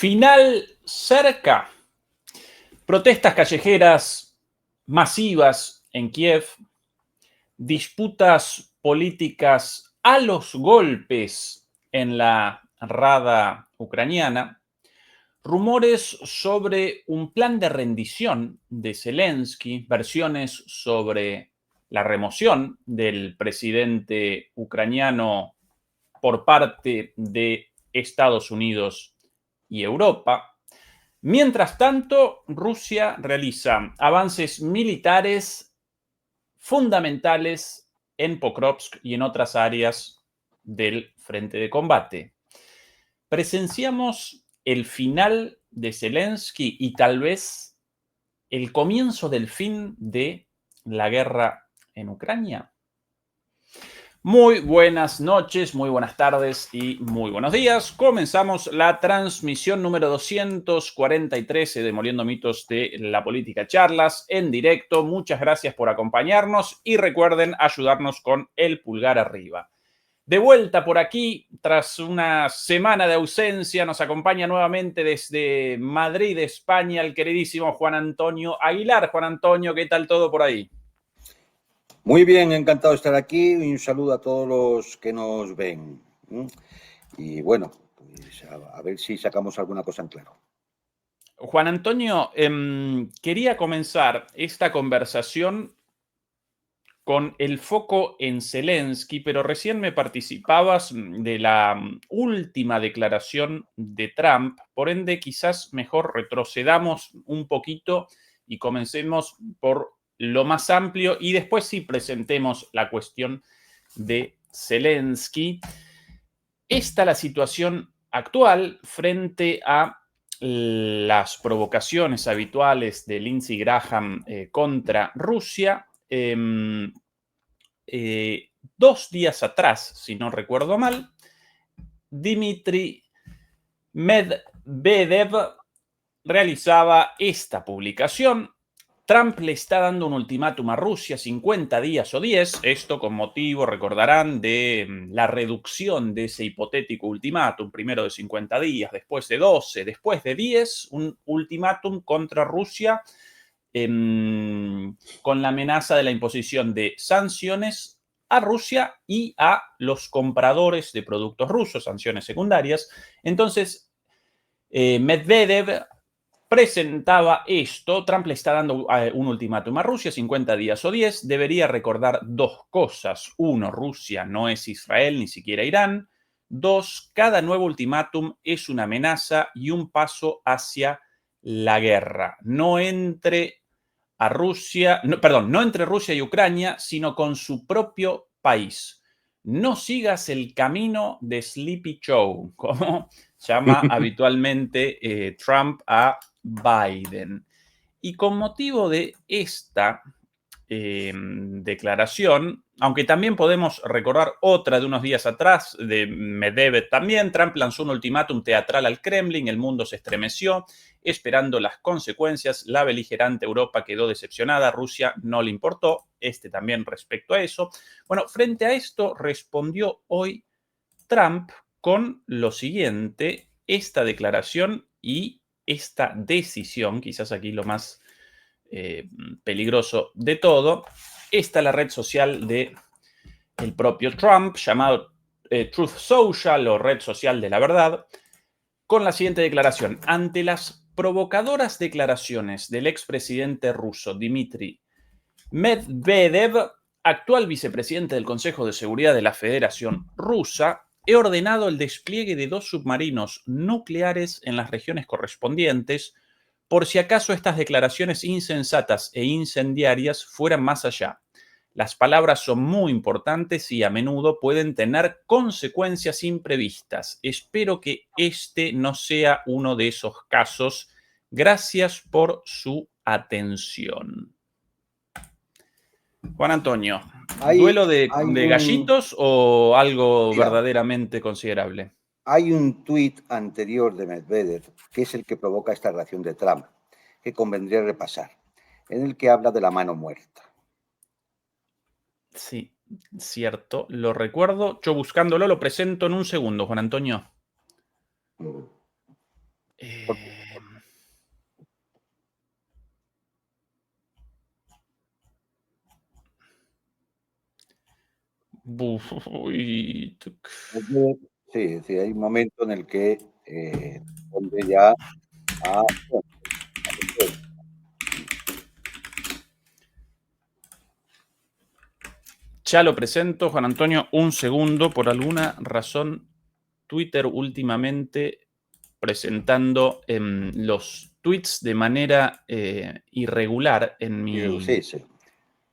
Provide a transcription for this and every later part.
Final cerca. Protestas callejeras masivas en Kiev, disputas políticas a los golpes en la Rada ucraniana, rumores sobre un plan de rendición de Zelensky, versiones sobre la remoción del presidente ucraniano por parte de Estados Unidos y Europa. Mientras tanto, Rusia realiza avances militares fundamentales en Pokrovsk y en otras áreas del frente de combate. Presenciamos el final de Zelensky y tal vez el comienzo del fin de la guerra en Ucrania. Muy buenas noches, muy buenas tardes y muy buenos días. Comenzamos la transmisión número 243 de Demoliendo Mitos de la Política Charlas en directo. Muchas gracias por acompañarnos y recuerden ayudarnos con el pulgar arriba. De vuelta por aquí, tras una semana de ausencia, nos acompaña nuevamente desde Madrid, España, el queridísimo Juan Antonio Aguilar. Juan Antonio, ¿qué tal todo por ahí? Muy bien, encantado de estar aquí y un saludo a todos los que nos ven. Y bueno, pues a ver si sacamos alguna cosa en claro. Juan Antonio, quería comenzar esta conversación con el foco en Zelensky, pero recién me participabas de la última declaración de Trump, por ende quizás mejor retrocedamos un poquito y comencemos por lo más amplio y después sí presentemos la cuestión de Zelensky. Esta la situación actual frente a las provocaciones habituales de Lindsey Graham contra Rusia. 2 días atrás, si no recuerdo mal, Dmitry Medvedev realizaba esta publicación. Trump le está dando un ultimátum a Rusia, 50 días o 10, esto con motivo, recordarán, de la reducción de ese hipotético ultimátum, primero de 50 días, después de 12, después de 10, un ultimátum contra Rusia con la amenaza de la imposición de sanciones a Rusia y a los compradores de productos rusos, sanciones secundarias. Entonces, Medvedev presentaba esto. Trump le está dando un ultimátum a Rusia, 50 días o 10. Debería recordar dos cosas. Uno, Rusia no es Israel, ni siquiera Irán. Dos, cada nuevo ultimátum es una amenaza y un paso hacia la guerra. No entre a Rusia, no, perdón, no entre Rusia y Ucrania, sino con su propio país. No sigas el camino de Sleepy Joe, como llama habitualmente Trump a Biden. Y con motivo de esta declaración, aunque también podemos recordar otra de unos días atrás de Medvedev también, Trump lanzó un ultimátum teatral al Kremlin, el mundo se estremeció, esperando las consecuencias, la beligerante Europa quedó decepcionada, Rusia no le importó, también respecto a eso. Bueno, frente a esto respondió hoy Trump con lo siguiente, esta declaración y esta decisión, quizás aquí lo más peligroso de todo, esta es la red social de el propio Trump, llamado Truth Social o red social de la verdad, con la siguiente declaración. Ante las provocadoras declaraciones del expresidente ruso Dmitry Medvedev, actual vicepresidente del Consejo de Seguridad de la Federación Rusa, he ordenado el despliegue de 2 submarinos nucleares en las regiones correspondientes por si acaso estas declaraciones insensatas e incendiarias fueran más allá. Las palabras son muy importantes y a menudo pueden tener consecuencias imprevistas. Espero que este no sea uno de esos casos. Gracias por su atención. Juan Antonio, Hay, ¿duelo de hay un, gallitos o algo mira, verdaderamente considerable? hay un tuit anterior de Medvedev, que es el que provoca esta reacción de Trump, que convendría repasar, en el que habla de la mano muerta. Sí, cierto, lo recuerdo. Yo buscándolo lo presento en un segundo, Juan Antonio. Uy, Sí, sí, hay un momento en el que responde ya a... ya lo presento, Juan Antonio, un segundo. Por alguna razón, Twitter últimamente presentando los tweets de manera irregular en mi... Sí, sí.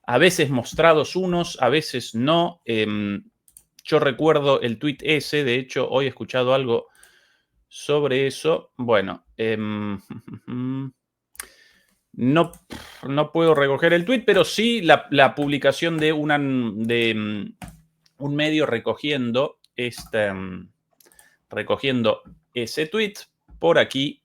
A veces mostrados unos, a veces no. Yo recuerdo el tweet ese, de hecho, hoy he escuchado algo sobre eso. Bueno, no, no puedo recoger el tweet, pero sí la publicación de, un medio recogiendo, recogiendo ese tweet por aquí.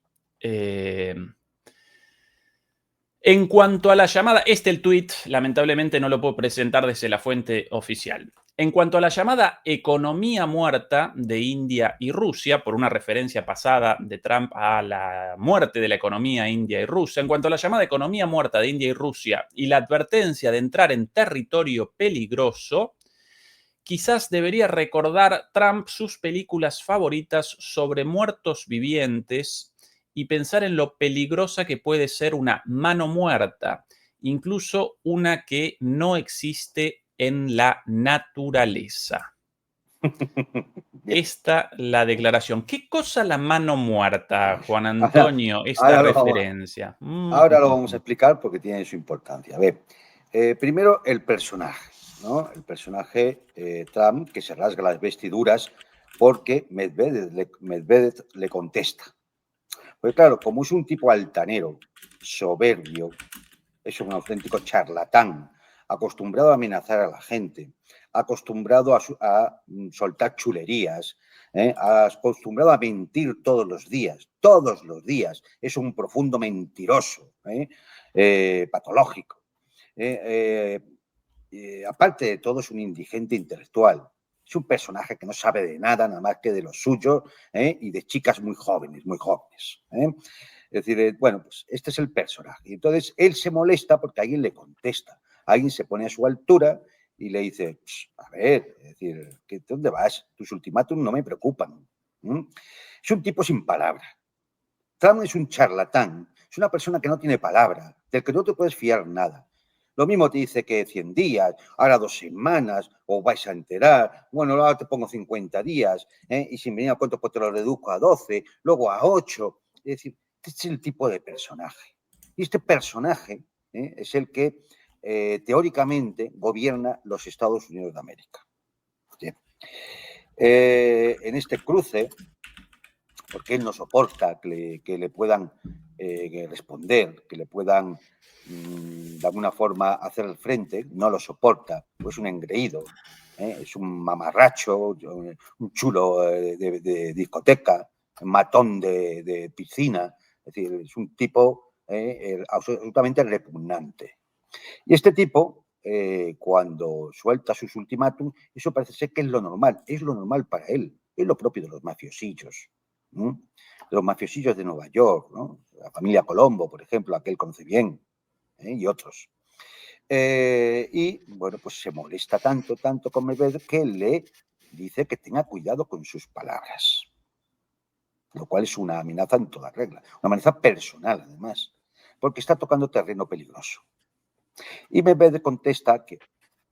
En cuanto a la llamada, el tweet, lamentablemente no lo puedo presentar desde la fuente oficial. En cuanto a la llamada economía muerta de India y Rusia, por una referencia pasada de Trump a la muerte de la economía india y rusa, en cuanto a la llamada economía muerta de India y Rusia y la advertencia de entrar en territorio peligroso, quizás debería recordar Trump sus películas favoritas sobre muertos vivientes y pensar en lo peligrosa que puede ser una mano muerta, incluso una que no existe en la naturaleza. Esta la declaración. ¿Qué cosa la mano muerta, Juan Antonio, esta referencia? Ahora lo vamos a explicar porque tiene su importancia. A ver, primero el personaje, ¿no? El personaje Trump que se rasga las vestiduras porque Medvedev le contesta. Pues claro, como es un tipo altanero, soberbio, es un auténtico charlatán, acostumbrado a amenazar a la gente, acostumbrado a soltar chulerías, acostumbrado a mentir todos los días, es un profundo mentiroso, patológico. Aparte de todo, es un indigente intelectual. Es un personaje que no sabe de nada, nada más que de lo suyo, y de chicas muy jóvenes, muy jóvenes. Es decir, bueno, pues este es el personaje. Y entonces él se molesta porque alguien le contesta. Alguien se pone a su altura y le dice, a ver, es decir, ¿dónde vas? Tus ultimátums no me preocupan. Es un tipo sin palabra. Trump es un charlatán, es una persona que no tiene palabra, del que no te puedes fiar nada. Lo mismo te dice que 100 días, ahora 2 semanas, o vais a enterar, bueno, ahora te pongo 50 días, y si me viene a cuento, pues te lo reduzco a 12, luego a 8. Es decir, este es el tipo de personaje. Y este personaje es el que teóricamente gobierna los Estados Unidos de América. Bien. En este cruce, porque él no soporta que le puedan responder, que le puedan de alguna forma hacer el frente, no lo soporta, pues un engreído, es un mamarracho, un chulo de discoteca, un matón de piscina, es decir, es un tipo absolutamente repugnante. Y este tipo, cuando suelta sus ultimátums, eso parece ser que es lo normal para él, es lo propio de los mafiosillos. ¿Mm? De los mafiosillos de Nueva York, ¿no? La familia Colombo, por ejemplo, aquel conoce bien, y otros. Y bueno, pues se molesta tanto con Medvedev que le dice que tenga cuidado con sus palabras, lo cual es una amenaza en toda regla, una amenaza personal además, porque está tocando terreno peligroso. Y Medvedev contesta que,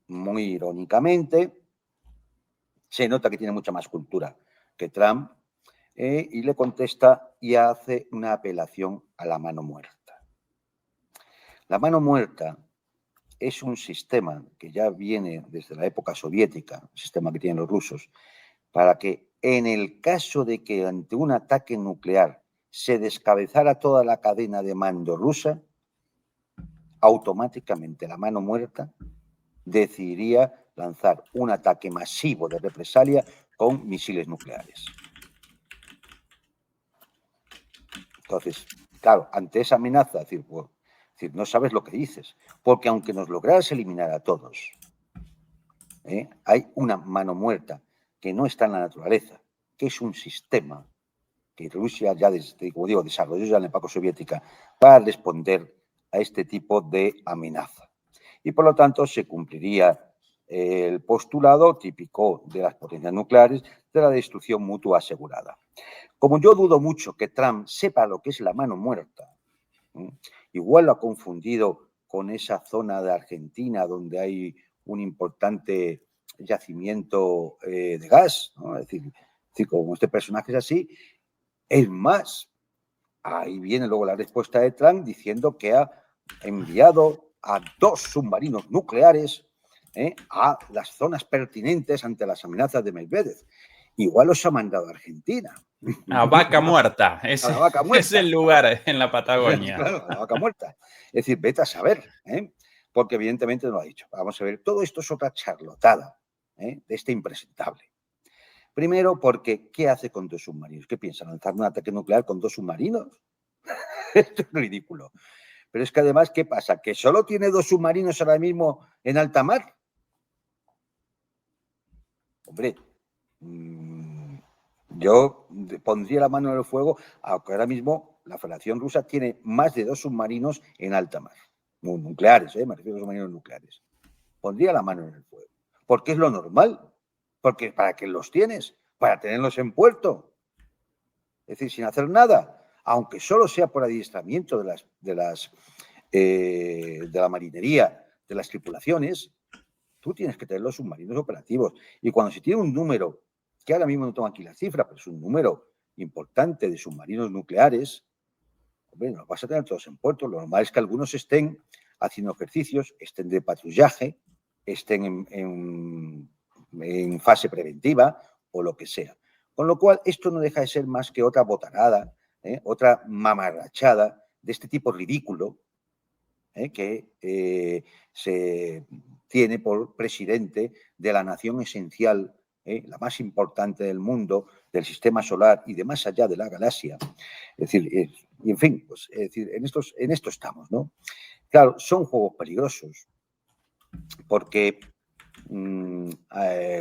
muy irónicamente, se nota que tiene mucha más cultura que Trump, y le contesta y hace una apelación a la mano muerta. La mano muerta es un sistema que ya viene desde la época soviética, un sistema que tienen los rusos, para que en el caso de que ante un ataque nuclear se descabezara toda la cadena de mando rusa, automáticamente la mano muerta decidiría lanzar un ataque masivo de represalia con misiles nucleares. Entonces, claro, ante esa amenaza, es decir, no sabes lo que dices, porque aunque nos lograras eliminar a todos, hay una mano muerta que no está en la naturaleza, que es un sistema que Rusia ya, como digo, desarrolló ya en la época soviética para responder a este tipo de amenaza. Y por lo tanto se cumpliría el postulado típico de las potencias nucleares de la destrucción mutua asegurada. Como yo dudo mucho que Trump sepa lo que es la mano muerta, igual lo ha confundido con esa zona de Argentina donde hay un importante yacimiento de gas, ¿no? Es decir, como este personaje es así, es más, ahí viene luego la respuesta de Trump diciendo que ha enviado a 2 submarinos nucleares a las zonas pertinentes ante las amenazas de Medvedev. Igual los ha mandado a Argentina. A Vaca Muerta. A la Vaca Muerta. Es el lugar en la Patagonia. Claro, a la Vaca Muerta. Es decir, vete a saber, porque evidentemente no lo ha dicho. Vamos a ver, todo esto es otra charlotada de este impresentable. Primero, porque ¿qué hace con 2 submarinos? ¿Qué piensa? ¿Lanzar un ataque nuclear con 2 submarinos? Esto es ridículo. Pero es que además, ¿qué pasa? ¿Que solo tiene 2 submarinos ahora mismo en alta mar? Hombre, yo pondría la mano en el fuego, aunque ahora mismo la Federación Rusa tiene más de 2 submarinos en alta mar. Nucleares, me refiero a submarinos nucleares. Pondría la mano en el fuego. Porque es lo normal. Porque ¿para qué los tienes? Para tenerlos en puerto. Es decir, sin hacer nada. Aunque solo sea por adiestramiento de la marinería, de las tripulaciones, tú tienes que tener los submarinos operativos. Y cuando se tiene un número, que ahora mismo no tengo aquí la cifra, pero es un número importante de submarinos nucleares, hombre, no los vas a tener todos en puerto. Lo normal es que algunos estén haciendo ejercicios, estén de patrullaje, estén en fase preventiva o lo que sea. Con lo cual, esto no deja de ser más que otra botarada, otra mamarrachada de este tipo ridículo que se tiene por presidente de la nación esencial, la más importante del mundo, del sistema solar y de más allá de la galaxia. Es decir, y en fin, pues, es decir, en esto estamos, ¿no? Claro, son juegos peligrosos porque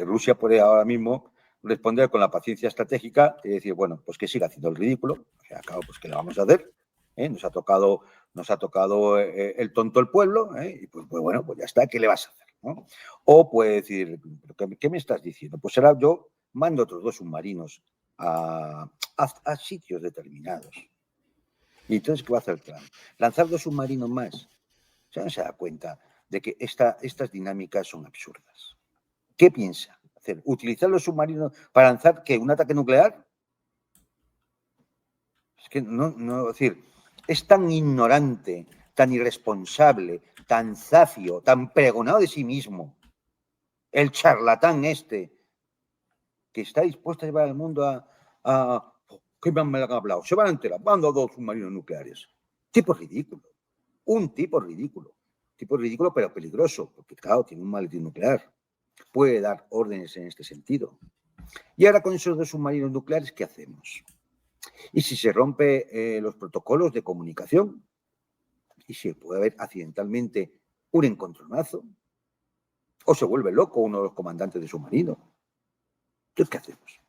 Rusia puede ahora mismo responder con la paciencia estratégica y decir, bueno, pues que siga haciendo el ridículo, al cabo, pues ¿qué le vamos a hacer? Nos ha tocado el tonto el pueblo, y pues bueno, pues ya está, ¿qué le vas a hacer? ¿No? O puede decir, ¿qué me estás diciendo? Pues ahora yo mando otros 2 submarinos a sitios determinados. Y entonces, ¿qué va a hacer Trump? Lanzar 2 submarinos más. O sea, no se da cuenta de que estas dinámicas son absurdas. ¿Qué piensa hacer? ¿Utilizar los submarinos para lanzar qué? ¿Un ataque nuclear? Es que no, es decir, es tan ignorante, tan irresponsable, tan zafio, tan pregonado de sí mismo, el charlatán que está dispuesto a llevar al mundo a ¿qué me han hablado? Se van a enterar, mando 2 submarinos nucleares. Tipo ridículo, un tipo ridículo. Tipo ridículo pero peligroso, porque claro, tiene un maletín nuclear. Puede dar órdenes en este sentido. Y ahora con esos 2 submarinos nucleares, ¿qué hacemos? Y si se rompe los protocolos de comunicación, y si puede haber accidentalmente un encontronazo, o se vuelve loco uno de los comandantes de submarino, entonces, ¿qué hacemos?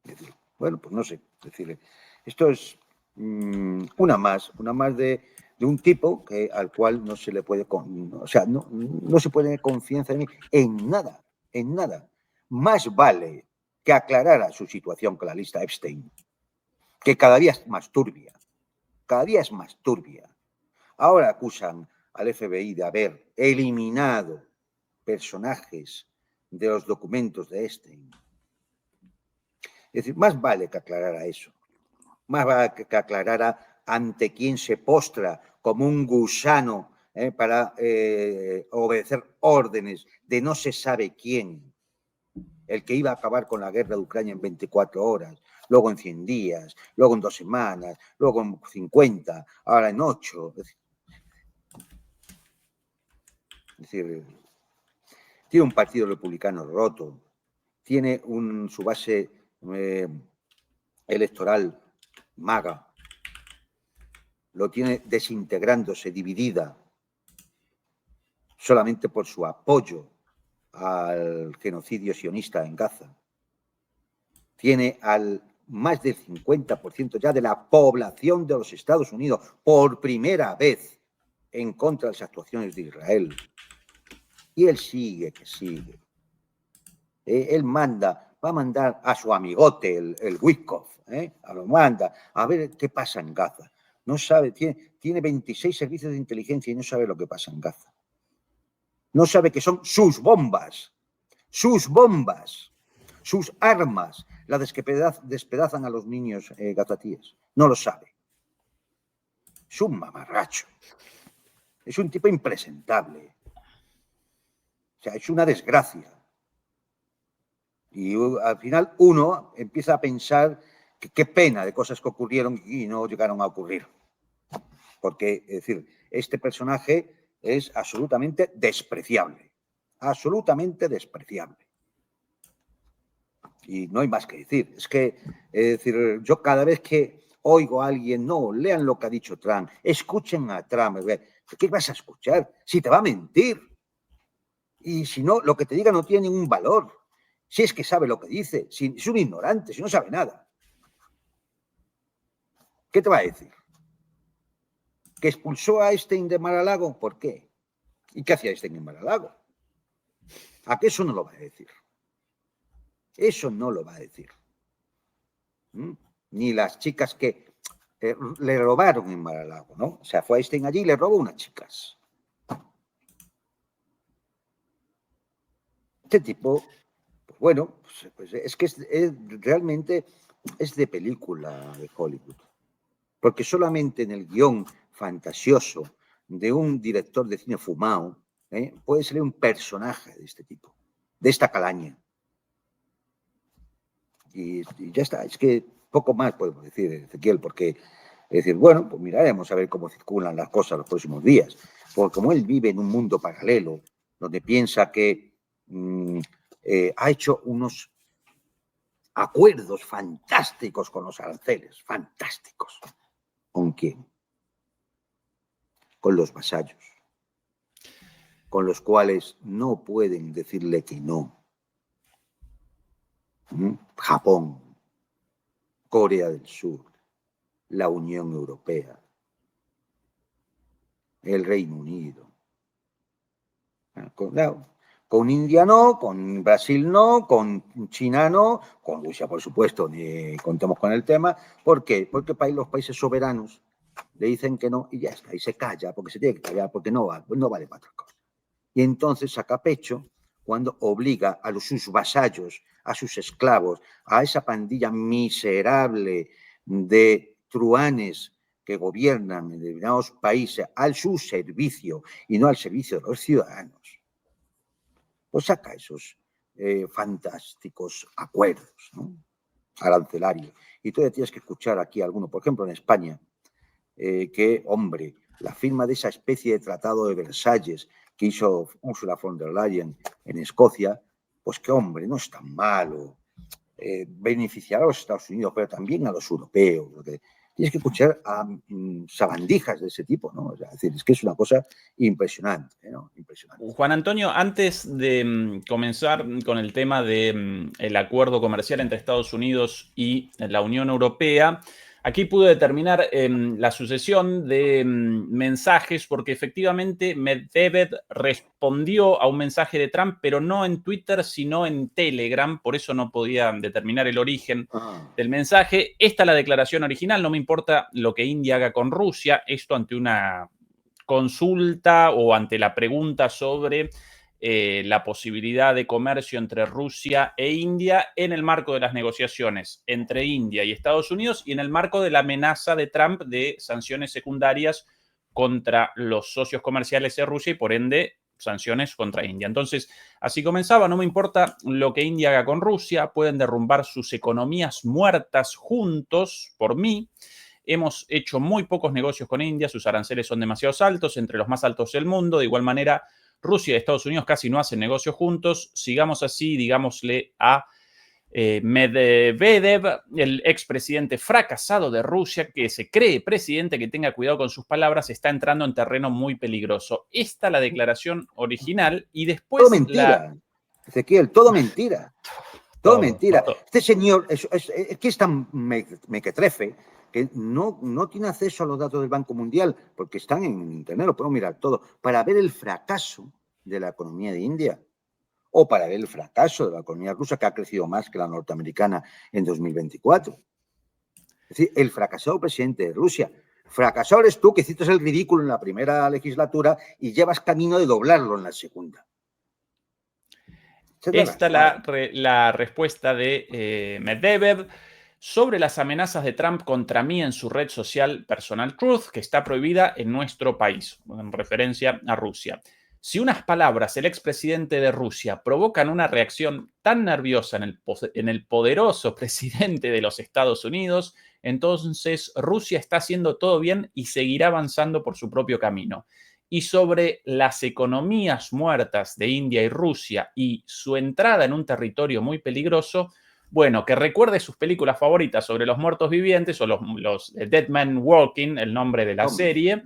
Es decir, bueno, pues no sé. Es decir, esto es una más de un tipo al cual no se le puede, o sea, no se puede tener confianza en nada, en nada. Más vale que aclarara su situación con la lista Epstein, que cada día es más turbia, cada día es más turbia. Ahora acusan al FBI de haber eliminado personajes de los documentos de Epstein. Es decir, más vale que aclarara eso, más vale que aclarara ante quién se postra como un gusano para obedecer órdenes de no se sabe quién, el que iba a acabar con la guerra de Ucrania en 24 horas, luego en 100 días, luego en 2 semanas, luego en 50, ahora en 8. Es decir, tiene un partido republicano roto, tiene su base electoral maga, lo tiene desintegrándose, dividida, solamente por su apoyo al genocidio sionista en Gaza. Tiene al más del 50% ya de la población de los Estados Unidos, por primera vez, en contra de las actuaciones de Israel. Y él sigue, que sigue. Él va a mandar a su amigote, el Witkoff, lo manda a ver qué pasa en Gaza. No sabe, tiene 26 servicios de inteligencia y no sabe lo que pasa en Gaza. No sabe que son sus bombas, sus armas, las que despedazan a los niños gazatíes. No lo sabe. Es un mamarracho. Es un tipo impresentable. O sea, es una desgracia. Y al final uno empieza a pensar que qué pena de cosas que ocurrieron y no llegaron a ocurrir. Porque, es decir, este personaje es absolutamente despreciable. Absolutamente despreciable. Y no hay más que decir. Es decir, yo cada vez que oigo a alguien, no, lean lo que ha dicho Trump, escuchen a Trump, ¿qué vas a escuchar? Si te va a mentir. Y si no, lo que te diga no tiene ningún valor. Si es que sabe lo que dice, si es un ignorante, si no sabe nada. ¿Qué te va a decir? ¿Que expulsó a Einstein de Mar-a-Lago? ¿Por qué? ¿Y qué hacía Einstein en Mar-a-Lago? ¿A qué eso no lo va a decir? Eso no lo va a decir. Ni las chicas que le robaron en Mar-a-Lago, ¿no? O sea, fue Einstein allí y le robó unas chicas. Este tipo, pues bueno, pues es que realmente es de película de Hollywood. Porque solamente en el guión fantasioso de un director de cine fumado puede salir un personaje de este tipo, de esta calaña. Y ya está, es que poco más podemos decir, Ezequiel, porque es decir, bueno, pues miraremos a ver cómo circulan las cosas los próximos días. Porque como él vive en un mundo paralelo, donde piensa que ha hecho unos acuerdos fantásticos con los aranceles, fantásticos. ¿Con quién? Con los vasallos, con los cuales no pueden decirle que no. Japón, Corea del Sur, la Unión Europea, el Reino Unido. Con India no, con Brasil no, con China no, con Rusia, por supuesto, ni contemos con el tema. ¿Por qué? Porque los países soberanos le dicen que no y ya está, y se calla, porque se tiene que callar, porque no vale para otra cosa. Y entonces saca pecho cuando obliga a sus vasallos, a sus esclavos, a esa pandilla miserable de truhanes que gobiernan en determinados países a su servicio y no al servicio de los ciudadanos, pues saca esos fantásticos acuerdos, ¿no? Arancelarios. Y todavía tienes que escuchar aquí alguno, por ejemplo, en España, que, hombre, la firma de esa especie de tratado de Versalles que hizo Ursula von der Leyen en Escocia, pues que, hombre, no es tan malo. Beneficiará a los Estados Unidos, pero también a los europeos. Tienes que escuchar a sabandijas de ese tipo, ¿no? O sea, es decir, es que es una cosa impresionante, ¿no? Impresionante. Juan Antonio, antes de comenzar con el tema del acuerdo comercial entre Estados Unidos y la Unión Europea, aquí pude determinar la sucesión de mensajes porque efectivamente Medvedev respondió a un mensaje de Trump, pero no en Twitter, sino en Telegram, por eso no podía determinar el origen del mensaje. Esta es la declaración original, no me importa lo que India haga con Rusia, esto ante una consulta o ante la pregunta sobre la posibilidad de comercio entre Rusia e India en el marco de las negociaciones entre India y Estados Unidos y en el marco de la amenaza de Trump de sanciones secundarias contra los socios comerciales de Rusia y por ende sanciones contra India. Entonces, así comenzaba, no me importa lo que India haga con Rusia, pueden derrumbar sus economías muertas juntos por mí. Hemos hecho muy pocos negocios con India, sus aranceles son demasiado altos, entre los más altos del mundo. De igual manera, Rusia y Estados Unidos casi no hacen negocios juntos. Sigamos así, digámosle a Medvedev, el expresidente fracasado de Rusia, que se cree presidente, que tenga cuidado con sus palabras, está entrando en terreno muy peligroso. Esta es la declaración original y después... Todo mentira, Ezequiel, todo mentira. Todo mentira. todo. Este señor es que es tan mequetrefe que no tiene acceso a los datos del Banco Mundial porque están en Internet, lo podemos mirar todo, para ver el fracaso de la economía de India o para ver el fracaso de la economía rusa, que ha crecido más que la norteamericana en 2024. Es decir, el fracasado presidente de Rusia. Fracasado eres tú, que hiciste el ridículo en la primera legislatura y llevas camino de doblarlo en la segunda. Esta es la respuesta de Medvedev sobre las amenazas de Trump contra mí en su red social Personal Truth, que está prohibida en nuestro país, en referencia a Rusia. Si unas palabras del expresidente de Rusia provocan una reacción tan nerviosa en el poderoso presidente de los Estados Unidos, entonces Rusia está haciendo todo bien y seguirá avanzando por su propio camino. Y sobre las economías muertas de India y Rusia y su entrada en un territorio muy peligroso, bueno, que recuerde sus películas favoritas sobre los muertos vivientes o los Dead Man Walking, el nombre de la serie,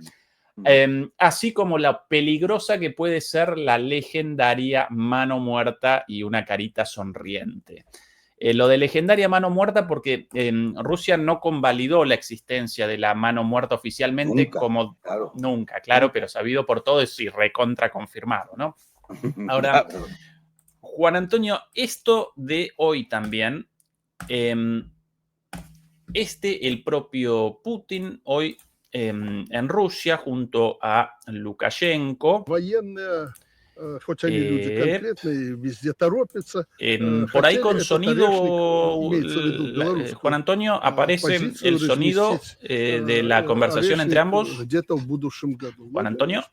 así como la peligrosa que puede ser la legendaria mano muerta y una carita sonriente. Lo de legendaria mano muerta porque Rusia no convalidó la existencia de la mano muerta oficialmente nunca, claro, pero sabido por todos y recontra confirmado, ¿no? Ahora, Juan Antonio, esto de hoy también, el propio Putin hoy en Rusia junto a Lukashenko. Por ahí con sonido, Juan Antonio, aparece el sonido de la conversación entre ambos. Juan Antonio,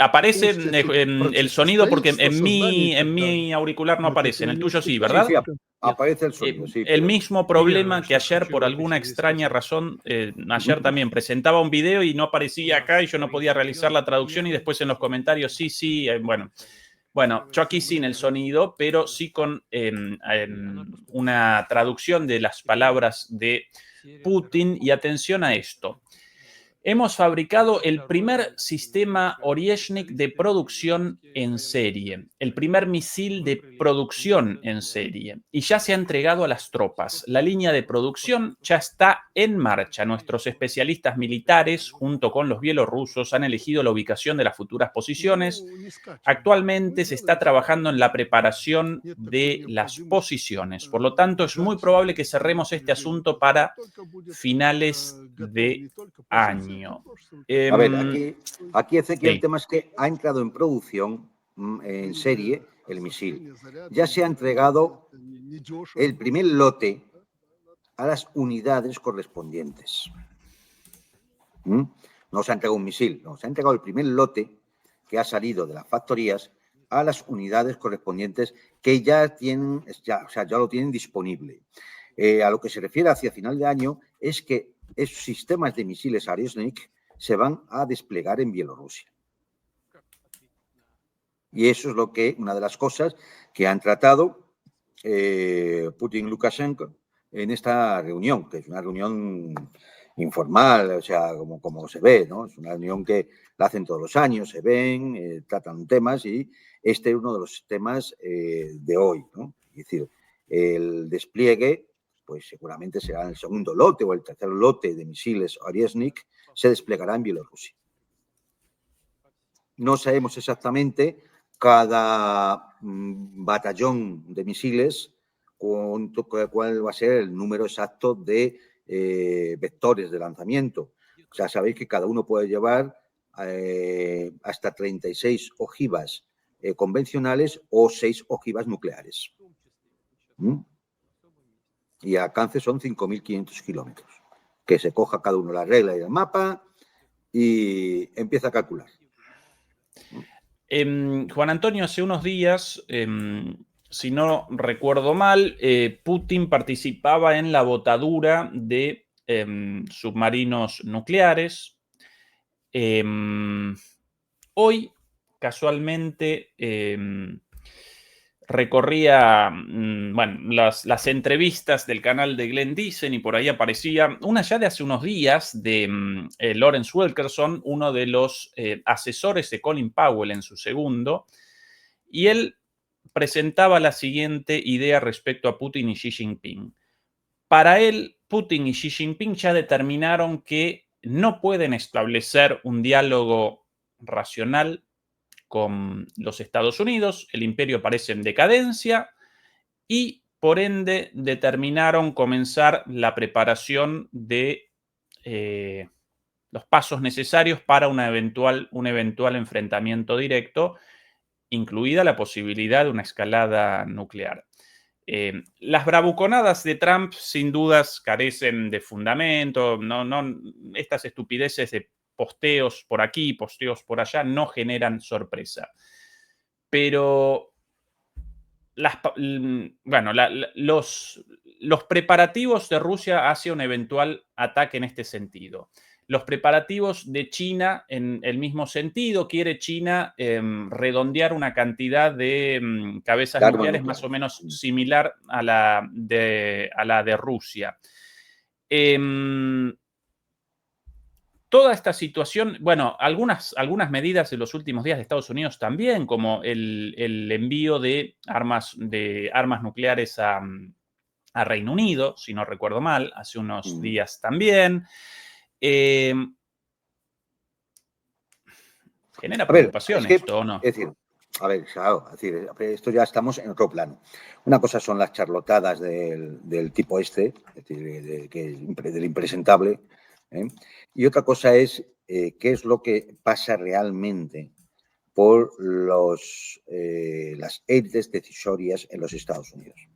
aparece el sonido porque en mi auricular no aparece, en el tuyo sí, ¿verdad? Sí, aparece el sonido, sí. El mismo problema que ayer, por alguna extraña razón, ayer también presentaba un video y no aparecía acá y yo no podía realizar la traducción y después en los comentarios, sí, bueno, yo aquí sin el sonido, pero sí con una traducción de las palabras de Putin. Y atención a esto. Hemos fabricado el primer sistema Oryezhnik de producción en serie, el primer misil de producción en serie, y ya se ha entregado a las tropas. La línea de producción ya está en marcha. Nuestros especialistas militares, junto con los bielorrusos, han elegido la ubicación de las futuras posiciones. Actualmente se está trabajando en la preparación de las posiciones. Por lo tanto, es muy probable que cerremos este asunto para finales de año. A ver, aquí Ezequiel, el tema es que ha entrado en producción en serie el misil. Ya se ha entregado el primer lote a las unidades correspondientes. No se ha entregado un misil, no, se ha entregado el primer lote que ha salido de las factorías a las unidades correspondientes que ya tienen, ya lo tienen disponible. A lo que se refiere hacia final de año es que esos sistemas de misiles Oryezhnik se van a desplegar en Bielorrusia. Y eso es una de las cosas que han tratado Putin y Lukashenko en esta reunión, que es una reunión informal, o sea, como se ve, ¿no? Es una reunión que la hacen todos los años, se ven, tratan temas y este es uno de los temas de hoy, ¿no? Es decir, el despliegue, pues seguramente será el segundo lote o el tercer lote de misiles Oryezhnik, se desplegará en Bielorrusia. No sabemos exactamente cada batallón de misiles cuál va a ser el número exacto de vectores de lanzamiento. O sea, sabéis que cada uno puede llevar hasta 36 ojivas convencionales o 6 ojivas nucleares. Y el alcance son 5.500 kilómetros. Que se coja cada uno la regla y el mapa y empieza a calcular. Juan Antonio, hace unos días, si no recuerdo mal, Putin participaba en la botadura de submarinos nucleares. Hoy, casualmente, recorría las entrevistas del canal de Glenn Dicen y por ahí aparecía una ya de hace unos días de Lawrence Wilkerson, uno de los asesores de Colin Powell en su segundo, y él presentaba la siguiente idea respecto a Putin y Xi Jinping. Para él, Putin y Xi Jinping ya determinaron que no pueden establecer un diálogo racional con los Estados Unidos, el imperio parece en decadencia y por ende determinaron comenzar la preparación de los pasos necesarios para un eventual enfrentamiento directo, incluida la posibilidad de una escalada nuclear. Las bravuconadas de Trump sin dudas carecen de fundamento, estas estupideces de posteos por aquí, posteos por allá, no generan sorpresa. Pero los preparativos de Rusia hacia un eventual ataque en este sentido. Los preparativos de China en el mismo sentido. Quiere China redondear una cantidad de cabezas nucleares más o menos similar a la de Rusia. Toda esta situación, bueno, algunas medidas de los últimos días de Estados Unidos también, como el envío de armas nucleares a Reino Unido, si no recuerdo mal, hace unos días también. Genera preocupación esto, ¿o no? Es decir, a ver, claro, esto ya estamos en otro plano. Una cosa son las charlotadas del tipo este, es decir, del impresentable, y otra cosa es qué es lo que pasa realmente por las élites decisorias en los Estados Unidos.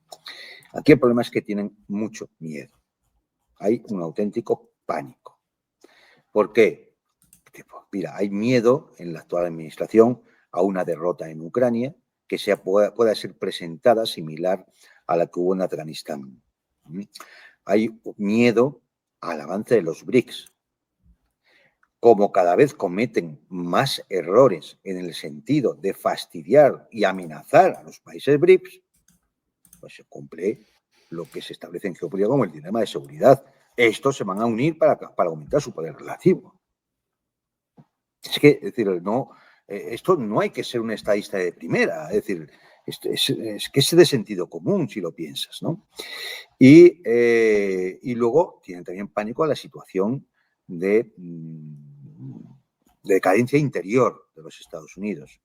Aquí el problema es que tienen mucho miedo. Hay un auténtico pánico. ¿Por qué? Porque, mira, hay miedo en la actual administración a una derrota en Ucrania que pueda ser presentada similar a la que hubo en Afganistán. Hay miedo al avance de los BRICS. Como cada vez cometen más errores en el sentido de fastidiar y amenazar a los países BRICS, pues se cumple lo que se establece en geopolítica como el dilema de seguridad. Estos se van a unir para aumentar su poder relativo. Es que, es decir, esto no hay que ser un estadista de primera, es decir, es que es de sentido común si lo piensas, ¿no? Y luego tienen también pánico a la situación de decadencia interior de los Estados Unidos.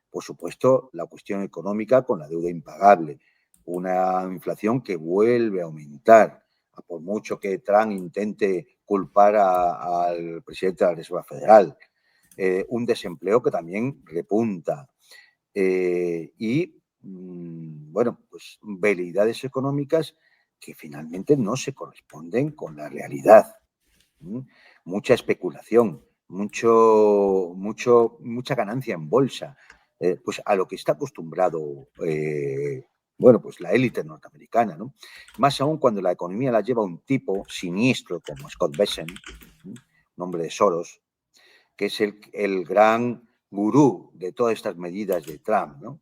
Por supuesto, la cuestión económica con la deuda impagable, una inflación que vuelve a aumentar, por mucho que Trump intente culpar al presidente de la Reserva Federal, un desempleo que también repunta y, bueno, pues veleidades económicas que finalmente no se corresponden con la realidad. Mucha especulación, mucha ganancia en bolsa, pues a lo que está acostumbrado bueno, pues la élite norteamericana, ¿no? Más aún cuando la economía la lleva un tipo siniestro como Scott Bessent, un hombre de Soros, que es el gran gurú de todas estas medidas de Trump, ¿no?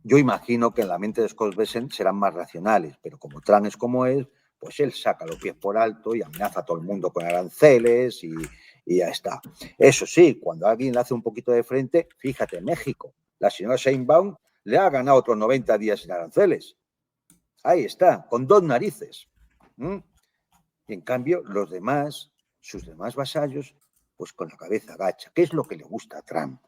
Yo imagino que en la mente de Scott Bessent serán más racionales, pero como Trump es como es, pues él saca los pies por alto y amenaza a todo el mundo con aranceles y ya está. Eso sí, cuando alguien le hace un poquito de frente, fíjate, México, la señora Sheinbaum le ha ganado otros 90 días sin aranceles. Ahí está, con 2 narices. Y en cambio, los demás, sus demás vasallos, pues con la cabeza agacha. ¿Qué es lo que le gusta a Trump?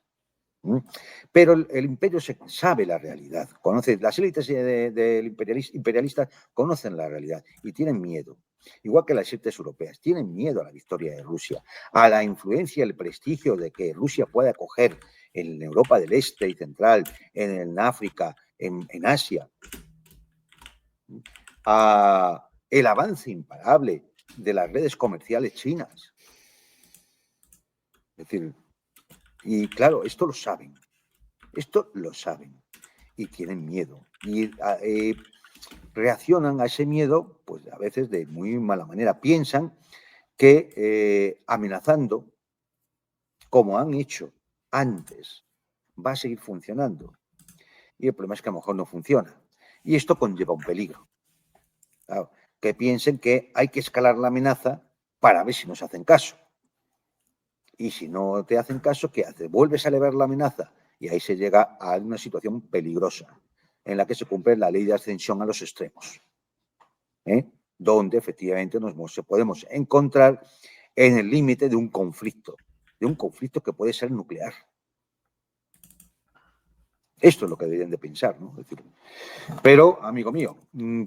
Pero el imperio sabe la realidad, conoce, las élites del imperialistas conocen la realidad y tienen miedo, igual que las élites europeas, tienen miedo a la victoria de Rusia, a la influencia, el prestigio de que Rusia pueda acoger en Europa del Este y Central, en África, en Asia, a el avance imparable de las redes comerciales chinas. Es decir, y claro, esto lo saben y tienen miedo y reaccionan a ese miedo, pues a veces de muy mala manera. Piensan que amenazando, como han hecho antes, va a seguir funcionando. Y el problema es que a lo mejor no funciona. Y esto conlleva un peligro. Claro, que piensen que hay que escalar la amenaza para ver si nos hacen caso. Y si no te hacen caso, ¿qué haces? Vuelves a elevar la amenaza y ahí se llega a una situación peligrosa. en la que se cumple la ley de ascensión a los extremos, donde efectivamente nos podemos encontrar en el límite de un conflicto que puede ser nuclear. Esto es lo que deberían de pensar, ¿no? Es decir, pero, amigo mío,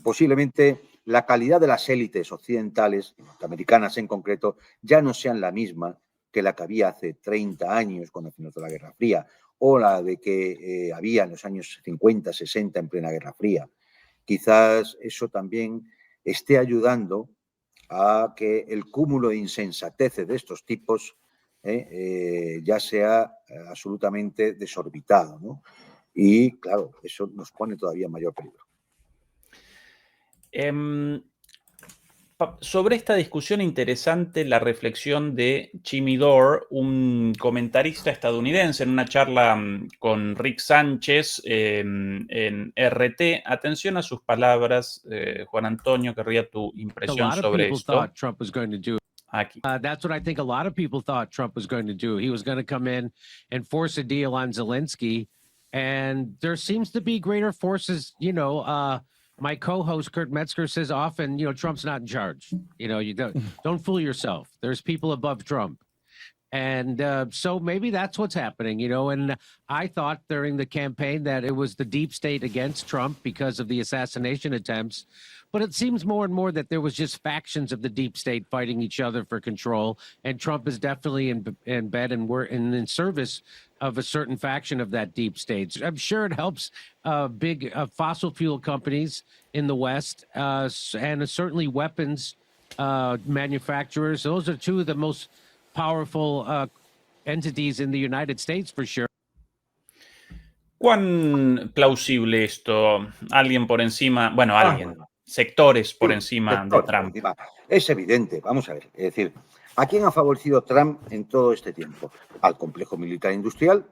posiblemente la calidad de las élites occidentales, norteamericanas en concreto, ya no sean la misma que la que había hace 30 años cuando finalizó la Guerra Fría, o la de que había en los años 50, 60 en plena Guerra Fría. Quizás eso también esté ayudando a que el cúmulo de insensateces de estos tipos ya sea absolutamente desorbitado, ¿no? Y, claro, eso nos pone todavía en mayor peligro. Sobre esta discusión interesante la reflexión de Jimmy Dore, un comentarista estadounidense, en una charla con Rick Sánchez en RT. Atención a sus palabras, Juan Antonio, querría tu impresión sobre esto. Aquí. That's what I think a lot of people thought Trump was going to do. He was going to come in and force a deal on Zelensky. And there seems to be greater forces, my co-host Kurt Metzger says often, Trump's not in charge. You don't fool yourself. There's people above Trump. And so maybe that's what's happening, and I thought during the campaign that it was the deep state against Trump because of the assassination attempts. But it seems more and more that there was just factions of the deep state fighting each other for control. And Trump is definitely in bed and we're in service of a certain faction of that deep state. I'm sure it helps big fossil fuel companies in the West and certainly weapons manufacturers. Those are two of the most powerful entities in the United States, for sure. ¿Cuán plausible esto? Alguien por encima, bueno, alguien, sectores por encima de Trump. Es evidente, vamos a ver, es decir, ¿a quién ha favorecido Trump en todo este tiempo? Al complejo militar industrial,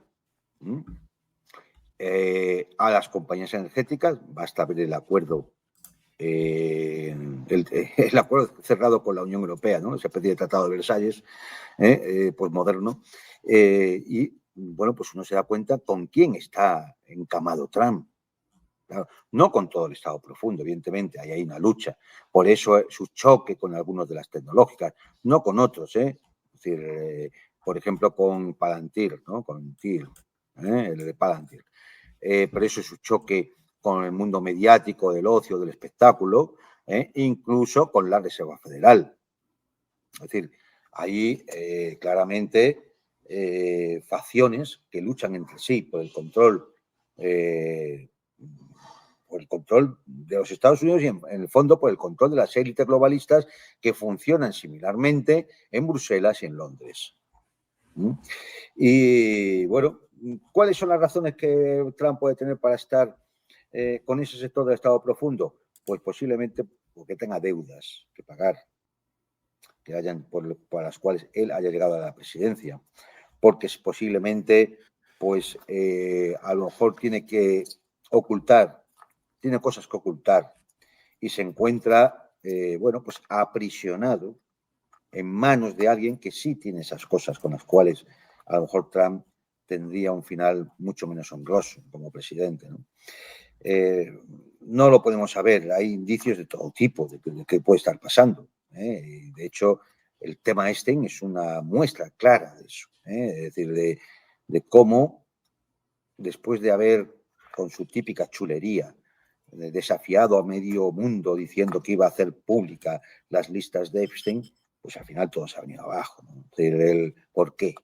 a las compañías energéticas, basta ver el acuerdo el acuerdo cerrado con la Unión Europea, ¿no? Esa especie de Tratado de Versalles, pues moderno, y bueno, pues uno se da cuenta con quién está encamado Trump. Claro, no con todo el Estado profundo, evidentemente, ahí hay una lucha. Por eso su choque con algunos de las tecnológicas, no con otros, es decir, por ejemplo, con Palantir, ¿no? Con TIR, el de Palantir. Por eso su choque con el mundo mediático, del ocio, del espectáculo, incluso con la Reserva Federal. Es decir, hay claramente facciones que luchan entre sí por el control de los Estados Unidos y, en el fondo, por el control de las élites globalistas que funcionan similarmente en Bruselas y en Londres. Y, bueno, ¿cuáles son las razones que Trump puede tener para estar con ese sector del Estado profundo? Pues posiblemente porque tenga deudas que pagar, que hayan por las cuales él haya llegado a la presidencia, porque posiblemente, pues, a lo mejor tiene cosas que ocultar y se encuentra, bueno, pues aprisionado en manos de alguien que sí tiene esas cosas con las cuales a lo mejor Trump tendría un final mucho menos honroso como presidente, ¿no? No lo podemos saber, hay indicios de todo tipo de que puede estar pasando. De hecho, el tema Epstein es una muestra clara de eso, es decir, de cómo, después de haber, con su típica chulería, desafiado a medio mundo diciendo que iba a hacer pública las listas de Epstein, pues al final todo se ha venido abajo, ¿no? Es decir, el ¿por qué?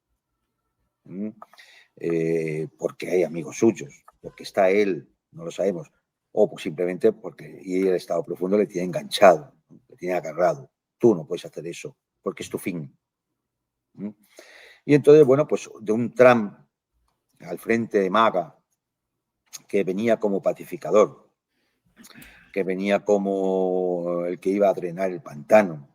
Porque hay amigos suyos, porque está él, no lo sabemos, o pues simplemente porque y el Estado profundo le tiene enganchado, le tiene agarrado. Tú no puedes hacer eso, porque es tu fin. Y entonces, bueno, pues de un Trump al frente de MAGA, que venía como pacificador, que venía como el que iba a drenar el pantano,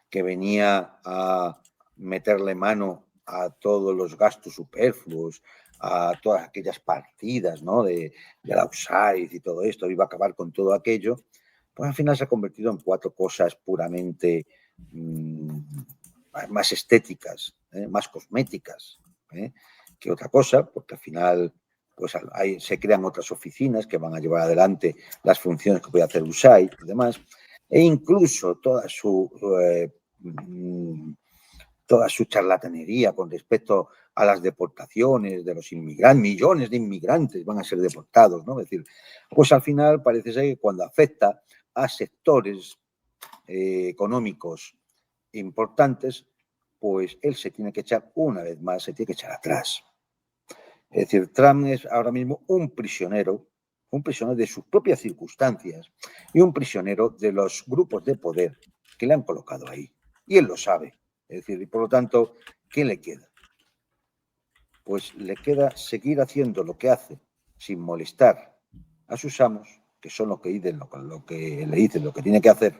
que venía a meterle mano a todos los gastos superfluos, a todas aquellas partidas, ¿no? de la USAID y todo esto, iba a acabar con todo aquello, pues al final se ha convertido en cuatro cosas puramente más estéticas, más cosméticas, que otra cosa, porque al final pues ahí se crean otras oficinas que van a llevar adelante las funciones que puede hacer USAID y demás, e incluso toda su charlatanería con respecto a las deportaciones de los inmigrantes, millones de inmigrantes van a ser deportados, ¿no? Es decir, pues al final parece ser que cuando afecta a sectores económicos importantes, pues él se tiene que echar una vez más, se tiene que echar atrás. Es decir, Trump es ahora mismo un prisionero de sus propias circunstancias y un prisionero de los grupos de poder que le han colocado ahí. Y él lo sabe. Es decir, y por lo tanto, ¿qué le queda? Pues le queda seguir haciendo lo que hace sin molestar a sus amos, que son los que dicen lo que le dicen, lo que tiene que hacer,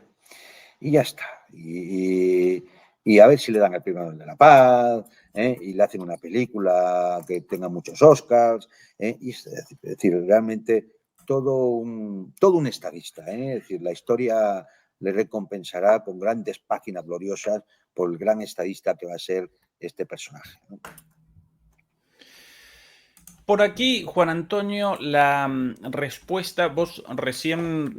y ya está. Y a ver si le dan el Premio Nobel de la Paz, y le hacen una película que tenga muchos Oscars, y es decir, realmente todo un estadista. Es decir, la historia le recompensará con grandes páginas gloriosas por el gran estadista que va a ser este personaje, ¿no? Por aquí, Juan Antonio, la respuesta, vos recién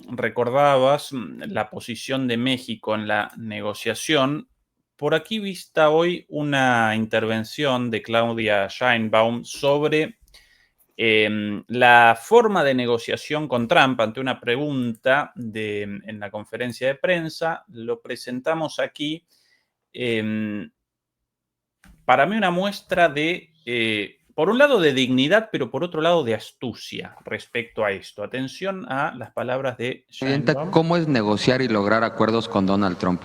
recordabas la posición de México en la negociación. Por aquí vista hoy una intervención de Claudia Sheinbaum sobre la forma de negociación con Trump ante una pregunta en la conferencia de prensa. Lo presentamos aquí. Para mí una muestra de, por un lado, de dignidad, pero por otro lado, de astucia respecto a esto. Atención a las palabras de Sheinbaum. ¿Cómo es negociar y lograr acuerdos con Donald Trump?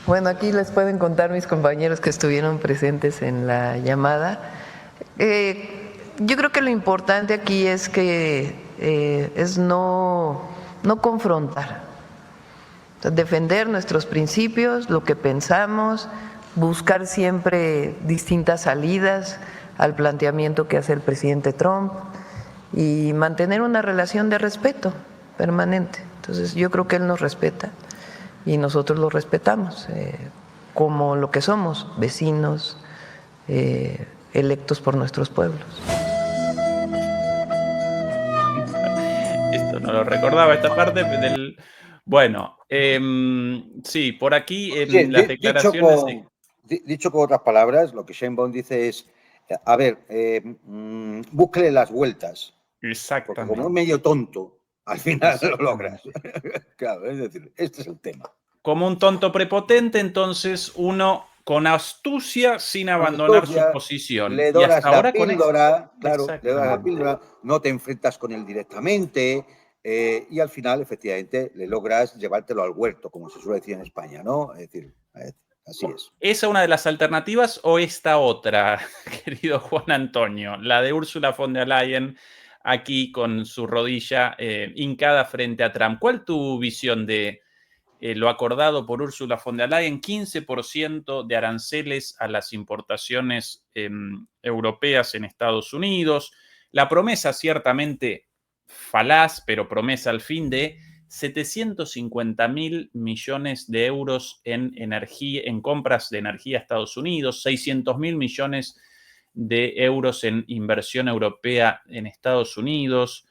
Bueno, aquí les pueden contar mis compañeros que estuvieron presentes en la llamada. Yo creo que lo importante aquí es que es no confrontar, o sea, defender nuestros principios, lo que pensamos, buscar siempre distintas salidas al planteamiento que hace el presidente Trump y mantener una relación de respeto permanente. Entonces yo creo que él nos respeta y nosotros lo respetamos como lo que somos, vecinos electos por nuestros pueblos. Esto no lo recordaba, esta parte del... Bueno, sí, por aquí Sí, las declaraciones... dicho con otras palabras, lo que Sheinbaum dice es, a ver, búsquele las vueltas, porque como es medio tonto, al final lo logras. Claro, es decir, este es el tema. Como un tonto prepotente, entonces uno con astucia sin abandonar su posición. Le Y doras hasta la ahora píldora, claro, le doras la Exactamente. píldora, no te enfrentas con él directamente y al final, efectivamente, le logras llevártelo al huerto, como se suele decir en España, ¿no? Es decir, así es. ¿Esa una de las alternativas o esta otra, querido Juan Antonio? La de Ursula von der Leyen aquí con su rodilla hincada frente a Trump. ¿Cuál tu visión de lo acordado por Ursula von der Leyen? 15% de aranceles a las importaciones europeas en Estados Unidos. La promesa ciertamente falaz, pero promesa al fin de 750.000 millones de euros en energía, en compras de energía a Estados Unidos, 600.000 millones de euros en inversión europea en Estados Unidos.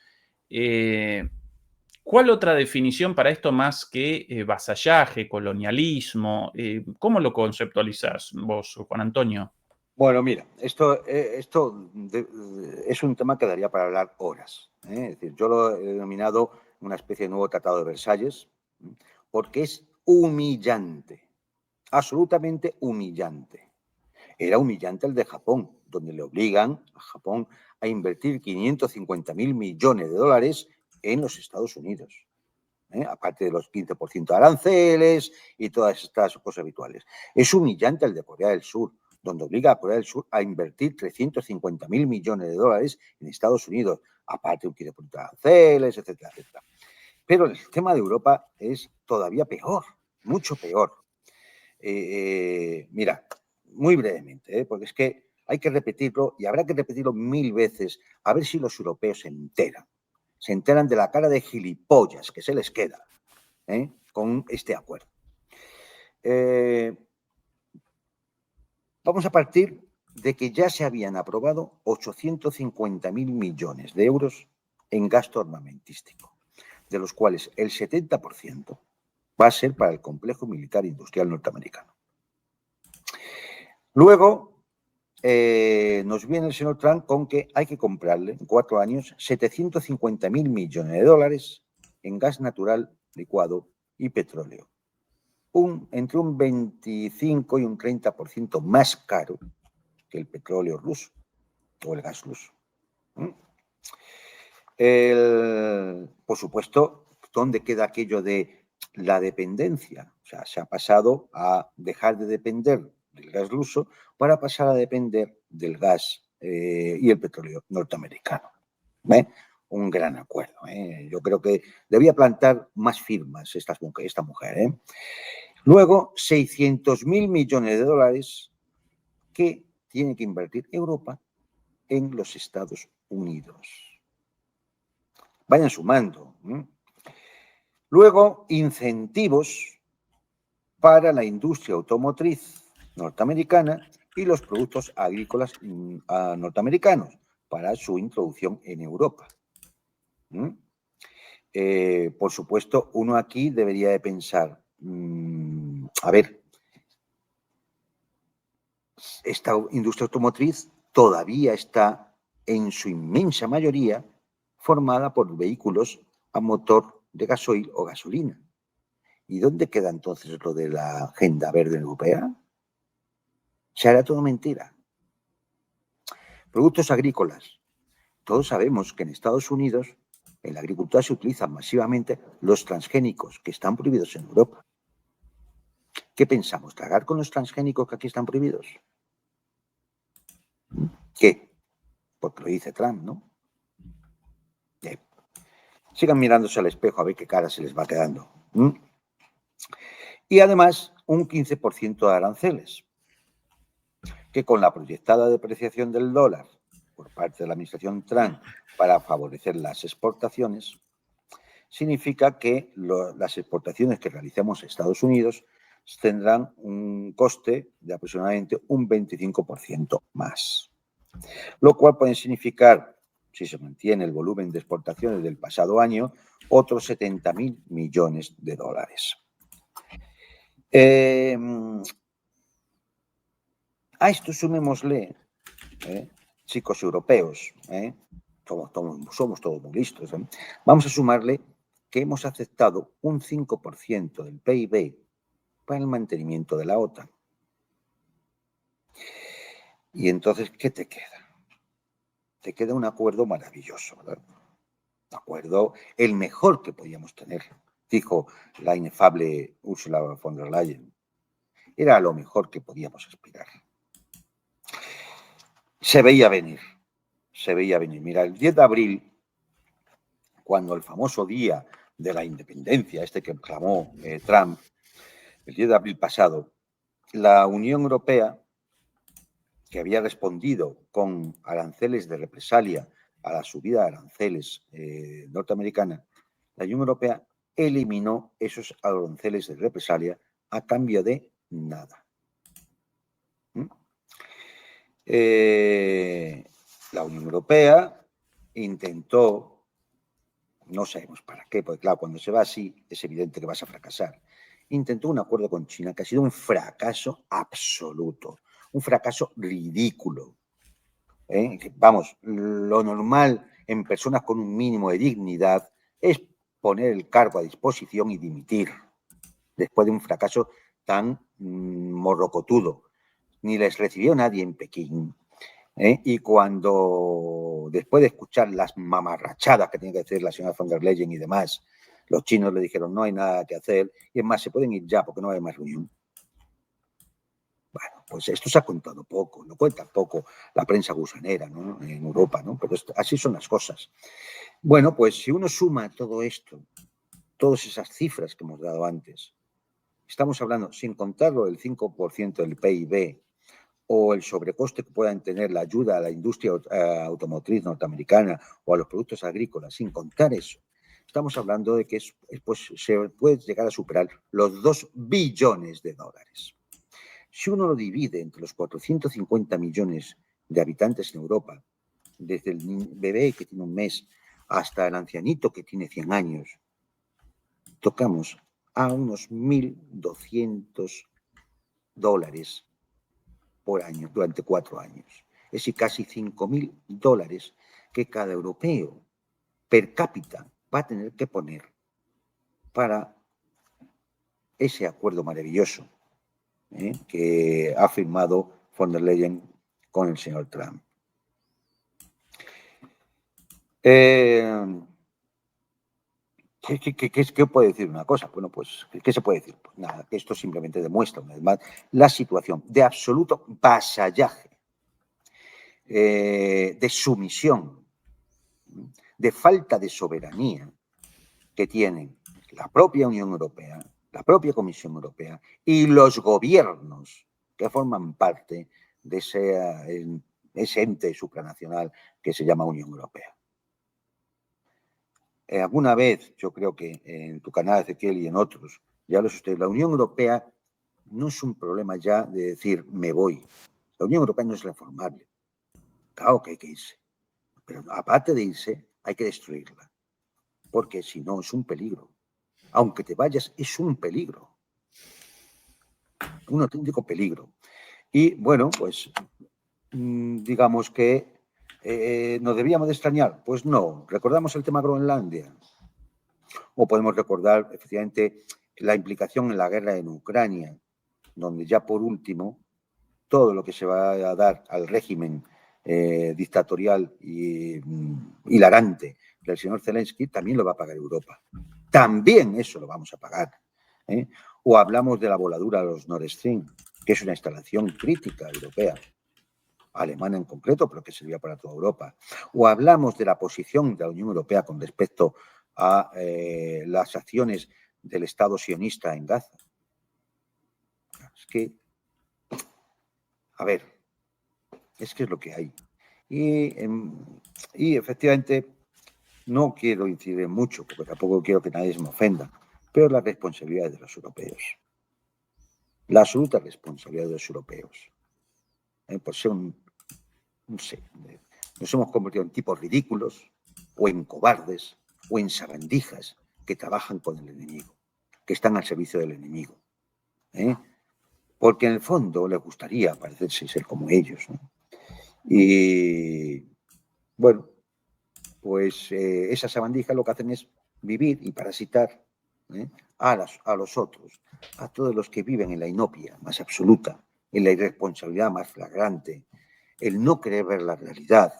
¿Cuál otra definición para esto más que vasallaje, colonialismo? ¿Cómo lo conceptualizás vos, Juan Antonio? Bueno, mira, esto es un tema que daría para hablar horas. Es decir, yo lo he denominado una especie de nuevo Tratado de Versalles, porque es humillante, absolutamente humillante. Era humillante el de Japón, donde le obligan a Japón a invertir 550.000 millones de dólares en los Estados Unidos, aparte de los 15% de aranceles y todas estas cosas habituales. Es humillante el de Corea del Sur, donde obliga a Corea del Sur a invertir 350.000 millones de dólares en Estados Unidos, aparte de un 15% de aranceles, etcétera, etcétera. Pero el tema de Europa es todavía peor, mucho peor. Mira, muy brevemente, porque es que hay que repetirlo y habrá que repetirlo 1000 veces a ver si los europeos se enteran de la cara de gilipollas que se les queda con este acuerdo. Vamos a partir de que ya se habían aprobado 850.000 millones de euros en gasto armamentístico, de los cuales el 70% va a ser para el complejo militar industrial norteamericano. Luego nos viene el señor Trump con que hay que comprarle en 4 años 750.000 millones de dólares en gas natural licuado y petróleo. Entre un 25 y un 30% más caro que el petróleo ruso o el gas ruso. Por supuesto, ¿dónde queda aquello de la dependencia? O sea, se ha pasado a dejar de depender del gas ruso para pasar a depender del gas y el petróleo norteamericano. Un gran acuerdo. Yo creo que debía plantar más firmas esta mujer. Luego, 600.000 millones de dólares que tiene que invertir Europa en los Estados Unidos. Vayan sumando. Luego, incentivos para la industria automotriz norteamericana y los productos agrícolas norteamericanos para su introducción en Europa. Por supuesto, uno aquí debería de pensar, a ver, esta industria automotriz todavía está en su inmensa mayoría formada por vehículos a motor de gasoil o gasolina. ¿Y dónde queda entonces lo de la agenda verde europea? Será todo mentira. Productos agrícolas. Todos sabemos que en Estados Unidos en la agricultura se utilizan masivamente los transgénicos que están prohibidos en Europa. ¿Qué pensamos? ¿Tragar con los transgénicos que aquí están prohibidos? ¿Qué? Porque lo dice Trump, ¿no? Bien. Sigan mirándose al espejo a ver qué cara se les va quedando. Y además, un 15% de aranceles, que con la proyectada depreciación del dólar por parte de la administración Trump para favorecer las exportaciones, significa que las exportaciones que realizamos a Estados Unidos tendrán un coste de aproximadamente un 25% más. Lo cual puede significar, si se mantiene el volumen de exportaciones del pasado año, otros 70.000 millones de dólares. A esto sumémosle, chicos europeos, somos todos muy listos, vamos a sumarle que hemos aceptado un 5% del PIB para el mantenimiento de la OTAN. Y entonces, ¿qué te queda? Te queda un acuerdo maravilloso, ¿verdad? Un acuerdo, el mejor que podíamos tener, dijo la inefable Ursula von der Leyen. Era lo mejor que podíamos aspirar. Se veía venir. Mira, el 10 de abril, cuando el famoso día de la independencia, que clamó Trump, el 10 de abril pasado, la Unión Europea, que había respondido con aranceles de represalia a la subida de aranceles norteamericana, la Unión Europea eliminó esos aranceles de represalia a cambio de nada. La Unión Europea intentó, no sabemos para qué, porque claro, cuando se va así es evidente que vas a fracasar, intentó un acuerdo con China que ha sido un fracaso absoluto, un fracaso ridículo. Vamos, lo normal en personas con un mínimo de dignidad es poner el cargo a disposición y dimitir después de un fracaso tan morrocotudo. Ni les recibió nadie en Pekín. Y cuando, después de escuchar las mamarrachadas que tiene que decir la señora von der Leyen y demás, los chinos le dijeron no hay nada que hacer y es más, se pueden ir ya porque no hay más reunión. Bueno, pues esto se ha contado poco, lo cuenta poco la prensa gusanera, ¿no? En Europa, ¿no? Pero así son las cosas. Bueno, pues si uno suma todo esto, todas esas cifras que hemos dado antes, estamos hablando, sin contarlo, del 5% del PIB o el sobrecoste que puedan tener la ayuda a la industria automotriz norteamericana o a los productos agrícolas, sin contar eso, estamos hablando de que pues, se puede llegar a superar los 2 billones de dólares. Si uno lo divide entre los 450 millones de habitantes en Europa, desde el bebé que tiene un mes hasta el ancianito que tiene 100 años, tocamos a unos $1.200 por año durante 4 años. Es decir, casi $5.000 que cada europeo per cápita va a tener que poner para ese acuerdo maravilloso que ha firmado von der Leyen con el señor Trump. ¿Qué puede decir una cosa? Bueno, pues, ¿qué se puede decir? Pues nada, que esto simplemente demuestra una vez más la situación de absoluto vasallaje, de sumisión, de falta de soberanía que tienen la propia Unión Europea, la propia Comisión Europea y los gobiernos que forman parte de ese ente supranacional que se llama Unión Europea. Alguna vez, yo creo que en tu canal, Ezequiel, y en otros, ya lo sé usted, la Unión Europea no es un problema ya de decir me voy. La Unión Europea no es reformable. Claro que hay que irse. Pero aparte de irse, hay que destruirla. Porque si no, es un peligro. Aunque te vayas, es un peligro. Un auténtico peligro. Y bueno, pues digamos que ¿nos debíamos de extrañar? Pues no. ¿Recordamos el tema Groenlandia? O podemos recordar, efectivamente, la implicación en la guerra en Ucrania, donde ya por último, todo lo que se va a dar al régimen dictatorial y hilarante del señor Zelensky, también lo va a pagar Europa. También eso lo vamos a pagar. O hablamos de la voladura de los Nord Stream, que es una instalación crítica europea, alemana en concreto, pero que servía para toda Europa. O hablamos de la posición de la Unión Europea con respecto a las acciones del Estado sionista en Gaza. Es que, a ver, es que es lo que hay. Y efectivamente, no quiero incidir mucho, porque tampoco quiero que nadie se me ofenda, pero la responsabilidad de los europeos. La absoluta responsabilidad de los europeos. Por ser no sé, nos hemos convertido en tipos ridículos, o en cobardes, o en sabandijas que trabajan con el enemigo, que están al servicio del enemigo. Porque en el fondo les gustaría parecerse y ser como ellos, ¿no? Y bueno, pues esas sabandijas lo que hacen es vivir y parasitar a los otros, a todos los que viven en la inopia más absoluta, en la irresponsabilidad más flagrante, el no querer ver la realidad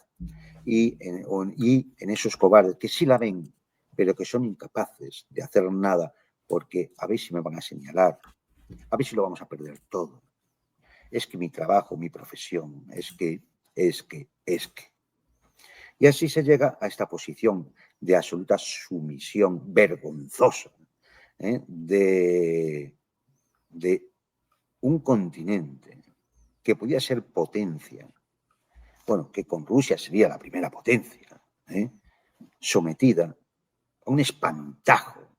y en esos cobardes que sí la ven, pero que son incapaces de hacer nada porque a ver si me van a señalar, a ver si lo vamos a perder todo. Es que mi trabajo, mi profesión, es que. Y así se llega a esta posición de absoluta sumisión vergonzosa de un continente que podía ser potencia, bueno, que con Rusia sería la primera potencia, sometida a un espantajo,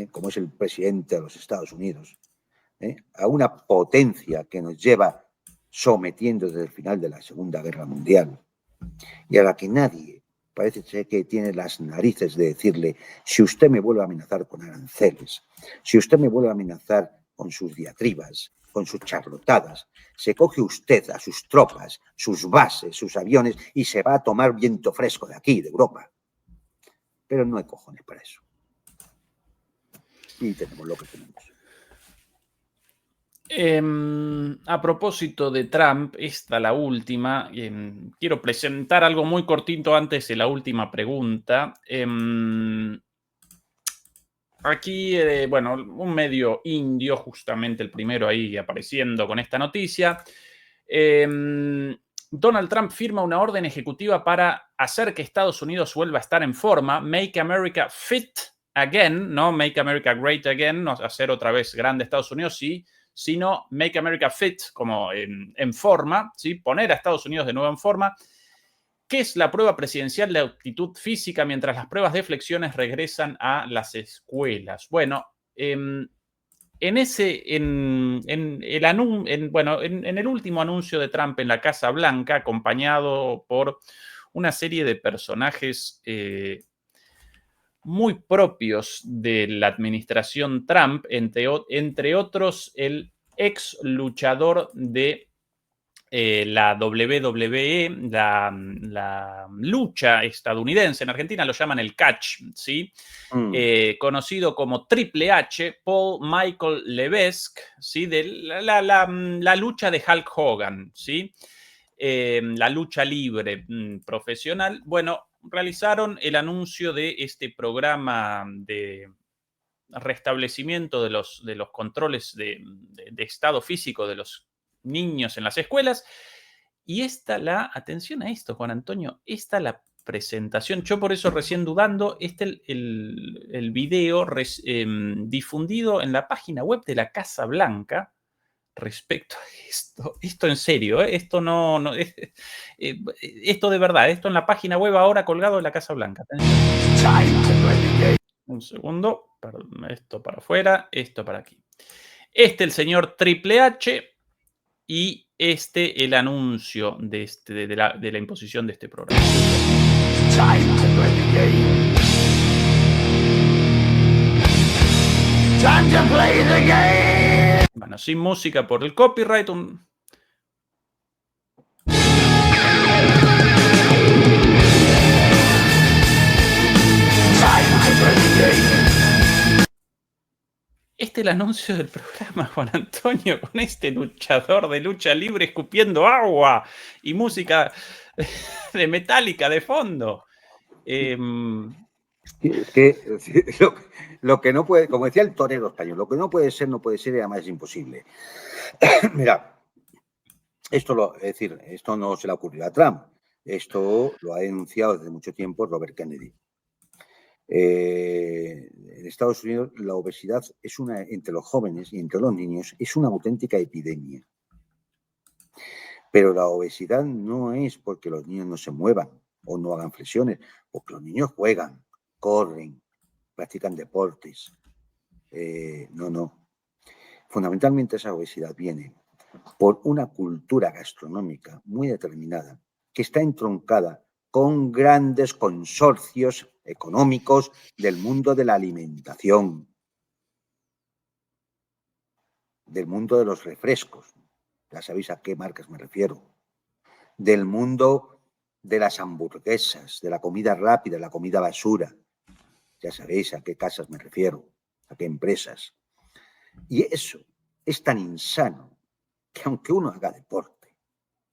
como es el presidente de los Estados Unidos, a una potencia que nos lleva sometiendo desde el final de la Segunda Guerra Mundial y a la que nadie parece ser que tiene las narices de decirle: si usted me vuelve a amenazar con aranceles, si usted me vuelve a amenazar con sus diatribas, con sus charlotadas, se coge usted a sus tropas, sus bases, sus aviones y se va a tomar viento fresco de aquí, de Europa. Pero no hay cojones para eso. Y tenemos lo que tenemos. A propósito de Trump, esta la última. Quiero presentar algo muy cortito antes de la última pregunta. Aquí, bueno, un medio indio, justamente el primero ahí apareciendo con esta noticia. Donald Trump firma una orden ejecutiva para hacer que Estados Unidos vuelva a estar en forma. Make America Fit Again, no Make America Great Again, no hacer otra vez grande Estados Unidos, sí, sino Make America Fit, como en forma, ¿sí? Poner a Estados Unidos de nuevo en forma. ¿Qué es la prueba presidencial de aptitud física mientras las pruebas de flexiones regresan a las escuelas? Bueno, en el último anuncio de Trump en la Casa Blanca, acompañado por una serie de personajes muy propios de la administración Trump, entre otros el ex luchador de la WWE, la lucha estadounidense. En Argentina lo llaman el catch, ¿sí? Conocido como Triple H, Paul Michael Levesque, ¿sí? De la lucha de Hulk Hogan, ¿sí? La lucha libre profesional. Bueno, realizaron el anuncio de este programa de restablecimiento de los controles de estado físico de los niños en las escuelas. Y atención a esto, Juan Antonio, la presentación, yo por eso recién dudando, el video difundido en la página web de la Casa Blanca respecto a esto en serio, esto no esto de verdad, esto en la página web ahora colgado de la Casa Blanca. Un segundo, perdón, esto para afuera, esto para aquí. El señor Triple H y el anuncio de la imposición de este programa. Bueno, sin música por el copyright. Es el anuncio del programa, Juan Antonio, con este luchador de lucha libre escupiendo agua y música de Metallica de fondo. Lo que no puede, como decía el torero español, lo que no puede ser y además es imposible. Mira, esto no se le ocurrió a Trump, esto lo ha denunciado desde mucho tiempo Robert Kennedy. En Estados Unidos la obesidad entre los jóvenes y entre los niños es una auténtica epidemia. Pero la obesidad no es porque los niños no se muevan o no hagan flexiones, porque los niños juegan, corren, practican deportes. No. Fundamentalmente esa obesidad viene por una cultura gastronómica muy determinada que está entroncada con grandes consorcios económicos del mundo de la alimentación, del mundo de los refrescos, ya sabéis a qué marcas me refiero, del mundo de las hamburguesas, de la comida rápida, la comida basura, ya sabéis a qué casas me refiero, a qué empresas. Y eso es tan insano que aunque uno haga deporte,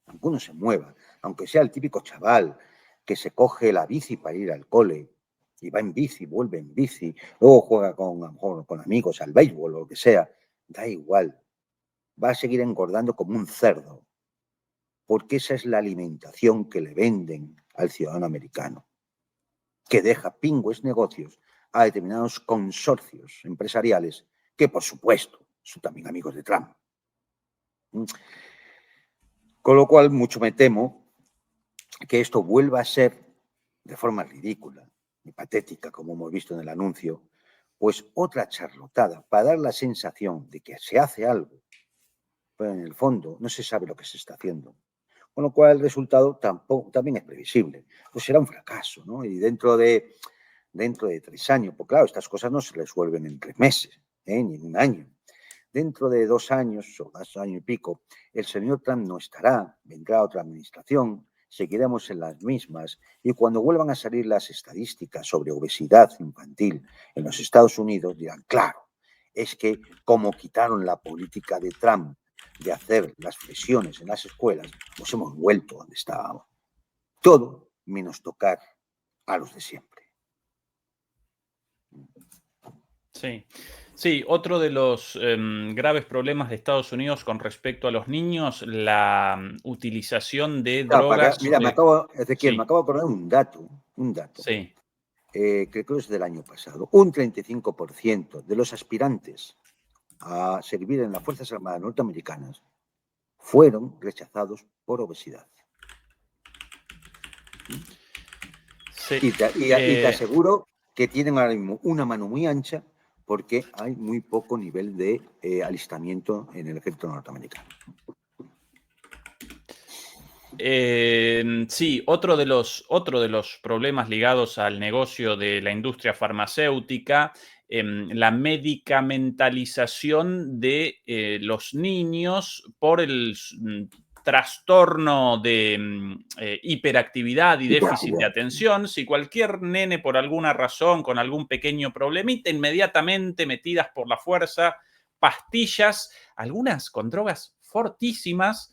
aunque uno se mueva, aunque sea el típico chaval que se coge la bici para ir al cole y va en bici, vuelve en bici, luego juega con amigos al béisbol o lo que sea, da igual, va a seguir engordando como un cerdo, porque esa es la alimentación que le venden al ciudadano americano, que deja pingües negocios a determinados consorcios empresariales que, por supuesto, son también amigos de Trump. Con lo cual, mucho me temo que esto vuelva a ser, de forma ridícula y patética, como hemos visto en el anuncio, pues otra charlotada para dar la sensación de que se hace algo, pero en el fondo no se sabe lo que se está haciendo. Con lo cual el resultado también es previsible. Pues será un fracaso, ¿no? Y dentro de 3 años, pues claro, estas cosas no se resuelven en 3 meses, ni en 1 año. Dentro de 2 años o 2 años y pico, el señor Trump no estará, vendrá otra administración, seguiremos en las mismas y cuando vuelvan a salir las estadísticas sobre obesidad infantil en los Estados Unidos dirán, claro, es que como quitaron la política de Trump de hacer las flexiones en las escuelas, nos hemos vuelto donde estábamos. Todo menos tocar a los de siempre. Sí, otro de los graves problemas de Estados Unidos con respecto a los niños, la utilización de drogas. Mira, me acabo de acordar un dato. Sí. Que creo que es del año pasado. Un 35% de los aspirantes a servir en las Fuerzas Armadas norteamericanas fueron rechazados por obesidad. Sí. Y te aseguro que tienen ahora mismo una mano muy ancha porque hay muy poco nivel de alistamiento en el ejército norteamericano. Sí, otro de los problemas ligados al negocio de la industria farmacéutica, la medicamentalización de los niños por el trastorno de hiperactividad y déficit de atención. Si cualquier nene por alguna razón, con algún pequeño problemita, inmediatamente metidas por la fuerza, pastillas, algunas con drogas fortísimas,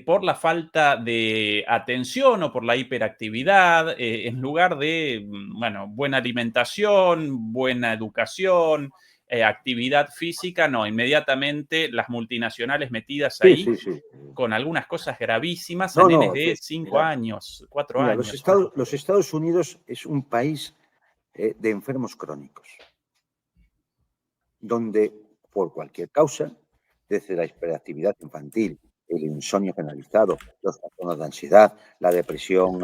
por la falta de atención o por la hiperactividad, en lugar de, bueno, buena alimentación, buena educación, actividad física, no, inmediatamente las multinacionales metidas ahí Sí. con algunas cosas gravísimas a No, nenes no, de 5 años, 4 mira, años. los Estados Unidos es un país de enfermos crónicos, donde por cualquier causa, desde la hiperactividad infantil, el insomnio generalizado, los trastornos de ansiedad, la depresión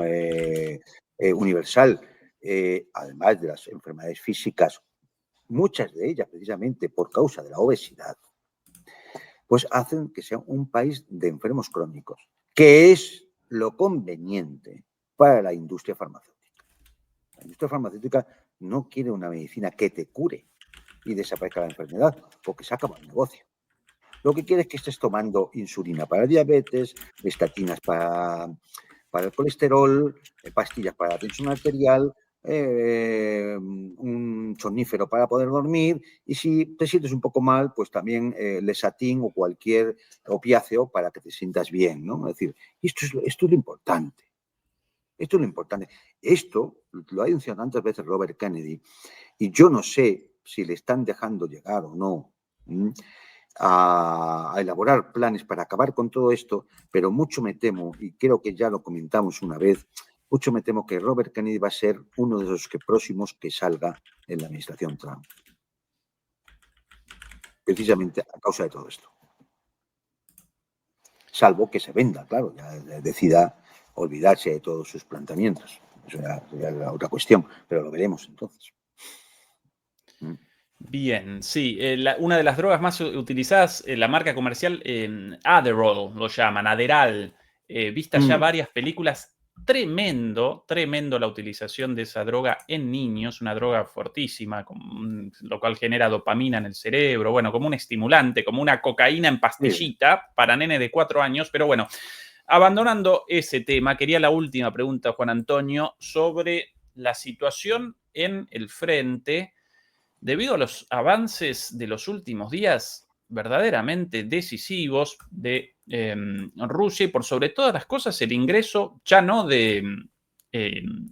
universal, además de las enfermedades físicas, muchas de ellas precisamente por causa de la obesidad, pues hacen que sea un país de enfermos crónicos, que es lo conveniente para la industria farmacéutica. La industria farmacéutica no quiere una medicina que te cure y desaparezca la enfermedad, porque se acaba el negocio. Lo que quiere es que estés tomando insulina para diabetes, estatinas para el colesterol, pastillas para la tensión arterial, un somnífero para poder dormir, y si te sientes un poco mal, pues también Lesatin o cualquier opiáceo para que te sientas bien, ¿no? Es decir, esto es lo importante. Esto es lo importante. Esto lo ha denunciado tantas veces Robert Kennedy, y yo no sé si le están dejando llegar o no a elaborar planes para acabar con todo esto, pero mucho me temo, y creo que ya lo comentamos una vez, mucho me temo que Robert Kennedy va a ser uno de los próximos que salga en la administración Trump. Precisamente a causa de todo esto. Salvo que se venda, claro, ya decida olvidarse de todos sus planteamientos. Eso ya es otra cuestión, pero lo veremos entonces. Bien, sí. Una de las drogas más utilizadas, la marca comercial Adderall, lo llaman, Adderall. Vistas ya varias películas. Tremendo la utilización de esa droga en niños, una droga fortísima, lo cual genera dopamina en el cerebro, bueno, como un estimulante, como una cocaína en pastillita para nenes de 4 años, pero bueno, abandonando ese tema, quería la última pregunta, Juan Antonio, sobre la situación en el frente, debido a los avances de los últimos días verdaderamente decisivos de Rusia y por sobre todas las cosas el ingreso ya no de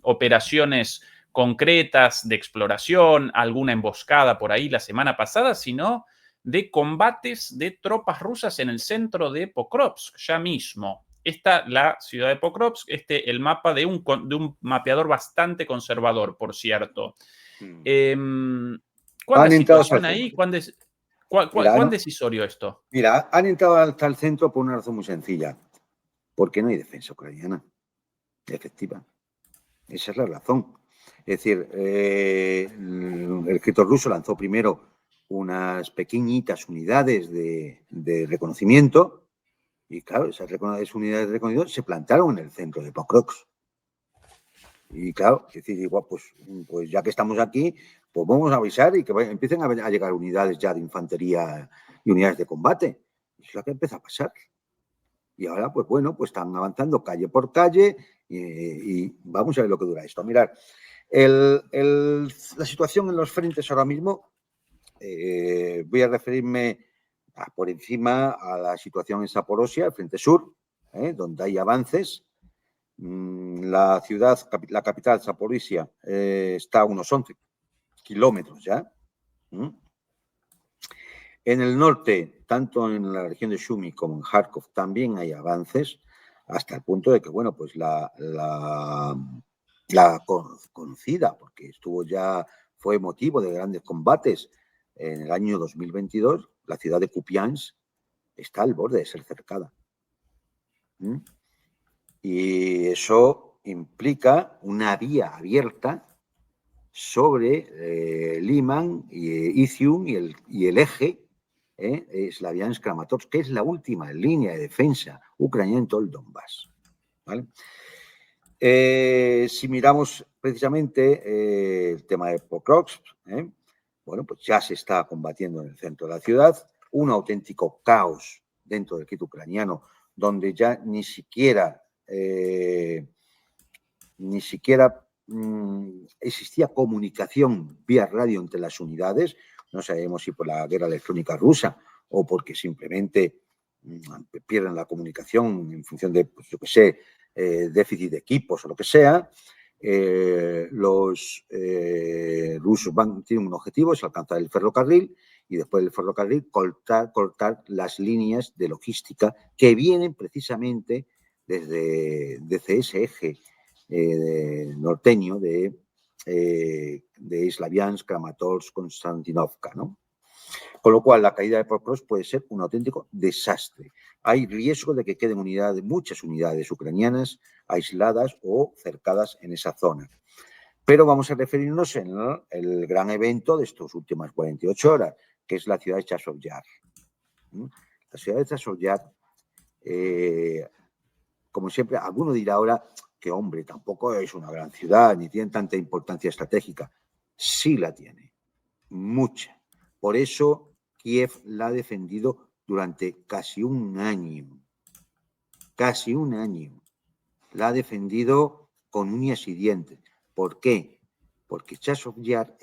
operaciones concretas de exploración, alguna emboscada por ahí la semana pasada, sino de combates de tropas rusas en el centro de Pokrovsk, ya mismo. Esta, la ciudad de Pokrovsk, el mapa de un mapeador bastante conservador, por cierto. ¿Cuál es la situación ahí? ¿Cuán decisorio esto? Mira, han entrado hasta el centro por una razón muy sencilla. Porque no hay defensa ucraniana efectiva. Esa es la razón. Es decir, el ejército ruso lanzó primero unas pequeñitas unidades de reconocimiento y, claro, esas unidades de reconocimiento se plantaron en el centro de Pokrovsk. Y, claro, es decir, igual, pues ya que estamos aquí, pues vamos a avisar y que empiecen a llegar unidades ya de infantería y unidades de combate. Eso es lo que empieza a pasar. Y ahora, pues bueno, pues están avanzando calle por calle y vamos a ver lo que dura esto. Mirad, la situación en los frentes ahora mismo, voy a referirme por encima a la situación en Zaporozhia, el frente sur, donde hay avances. La capital, Zaporozhia, está a unos 11 kilómetros ya. En el norte, tanto en la región de Sumy como en Kharkov, también hay avances, hasta el punto de que, bueno, pues la conocida, porque fue motivo de grandes combates en el año 2022, la ciudad de Kupiansk está al borde de ser cercada. Y eso implica una vía abierta sobre Liman, Izium y el eje Slaviansk-Kramatorsk, que es la última línea de defensa ucraniana en todo el Donbass, ¿vale? Si miramos precisamente el tema de Pokrovsk, bueno, pues ya se está combatiendo en el centro de la ciudad, un auténtico caos dentro del kit ucraniano, donde ya ni siquiera existía comunicación vía radio entre las unidades. No sabemos si por la guerra electrónica rusa o porque simplemente pierden la comunicación en función de, pues, yo qué sé, déficit de equipos o lo que sea. Los rusos tienen un objetivo, es alcanzar el ferrocarril y después del ferrocarril cortar las líneas de logística que vienen precisamente desde ese eje norteño de Slaviansk, Kramatorsk, Konstantinovka, ¿no? Con lo cual, la caída de Pokrovsk puede ser un auténtico desastre. Hay riesgo de que queden muchas unidades ucranianas aisladas o cercadas en esa zona. Pero vamos a referirnos en el gran evento de estas últimas 48 horas, que es la ciudad de Chasiv Yar. La ciudad de Chasiv Yar, como siempre, alguno dirá ahora que, hombre, tampoco es una gran ciudad, ni tiene tanta importancia estratégica. Sí la tiene, mucha. Por eso Kiev la ha defendido durante casi un año. Casi un año. La ha defendido con uñas y dientes. ¿Por qué? Porque Chasiv Yar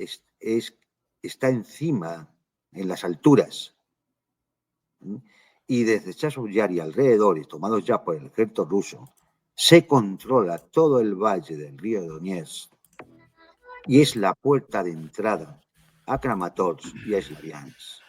está encima, en las alturas. Y desde Chasiv Yar y alrededores, tomados ya por el ejército ruso, se controla todo el valle del río Donetsk y es la puerta de entrada a Kramatorsk y a Slaviansk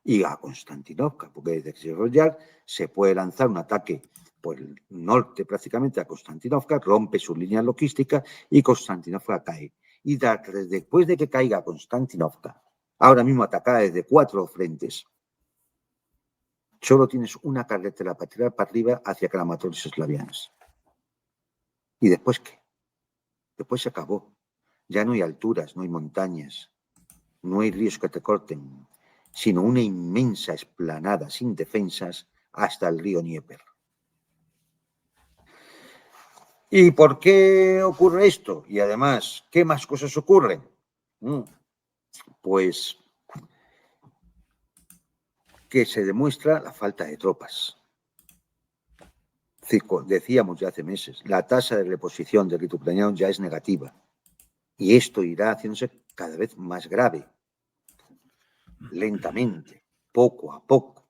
y a Konstantinovka, porque desde Chasiv Yar se puede lanzar un ataque por el norte prácticamente a Konstantinovka, rompe su línea logística y Konstantinovka cae. Y después de que caiga Konstantinovka, ahora mismo atacada desde 4 frentes, solo tienes una carretera para tirar para arriba hacia Kramatorsk y Slaviansk. ¿Y después qué? Después se acabó. Ya no hay alturas, no hay montañas, no hay ríos que te corten, sino una inmensa explanada sin defensas hasta el río Dnieper. ¿Y por qué ocurre esto? Y además, ¿qué más cosas ocurren? Pues que se demuestra la falta de tropas. Decíamos ya hace meses, la tasa de reposición del ejército ucraniano ya es negativa. Y esto irá haciéndose cada vez más grave, lentamente, poco a poco,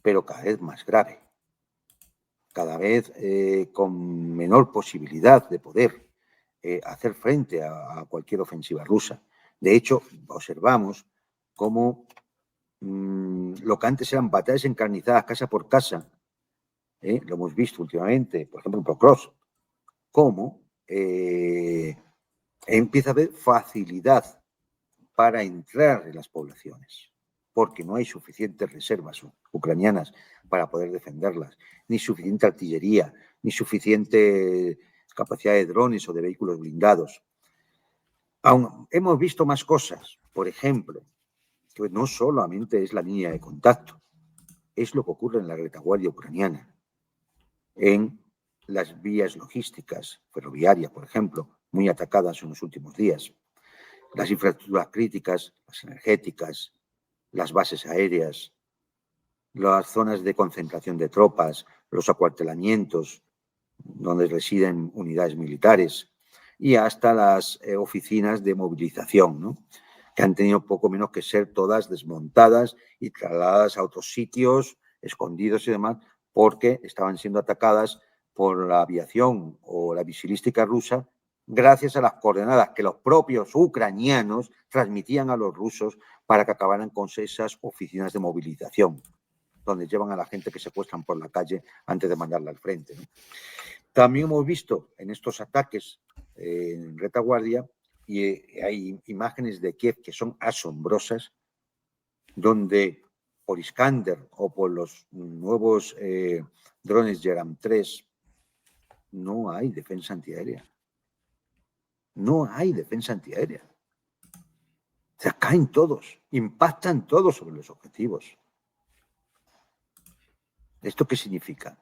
pero cada vez más grave. Cada vez con menor posibilidad de poder hacer frente a cualquier ofensiva rusa. De hecho, observamos cómo lo que antes eran batallas encarnizadas casa por casa, lo hemos visto últimamente, por ejemplo en Pokrovsk, cómo empieza a haber facilidad para entrar en las poblaciones, porque no hay suficientes reservas ucranianas para poder defenderlas, ni suficiente artillería, ni suficiente capacidad de drones o de vehículos blindados. Aún hemos visto más cosas, por ejemplo, que no solamente es la línea de contacto, es lo que ocurre en la retaguardia ucraniana, en las vías logísticas, ferroviarias, por ejemplo, muy atacadas en los últimos días, las infraestructuras críticas, las energéticas, las bases aéreas, las zonas de concentración de tropas, los acuartelamientos donde residen unidades militares y hasta las oficinas de movilización, ¿no? Que han tenido poco menos que ser todas desmontadas y trasladadas a otros sitios, escondidos y demás, porque estaban siendo atacadas por la aviación o la misilística rusa gracias a las coordenadas que los propios ucranianos transmitían a los rusos para que acabaran con esas oficinas de movilización, donde llevan a la gente que secuestran por la calle antes de mandarla al frente, ¿no? También hemos visto en estos ataques en retaguardia, y hay imágenes de Kiev que son asombrosas, donde por Iskander o por los nuevos drones Yerram 3 no hay defensa antiaérea. No hay defensa antiaérea. O sea, caen todos, impactan todos sobre los objetivos. ¿Esto qué significa?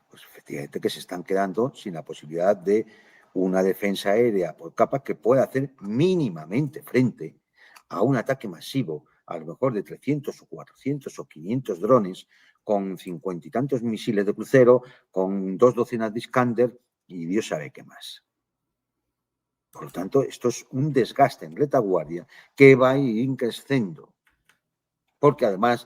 Pues efectivamente que se están quedando sin la posibilidad de una defensa aérea por capas que pueda hacer mínimamente frente a un ataque masivo, a lo mejor de 300 o 400 o 500 drones, con 50 y tantos misiles de crucero, con 2 docenas de Iskander y Dios sabe qué más. Por lo tanto, esto es un desgaste en retaguardia que va a ir creciendo, porque además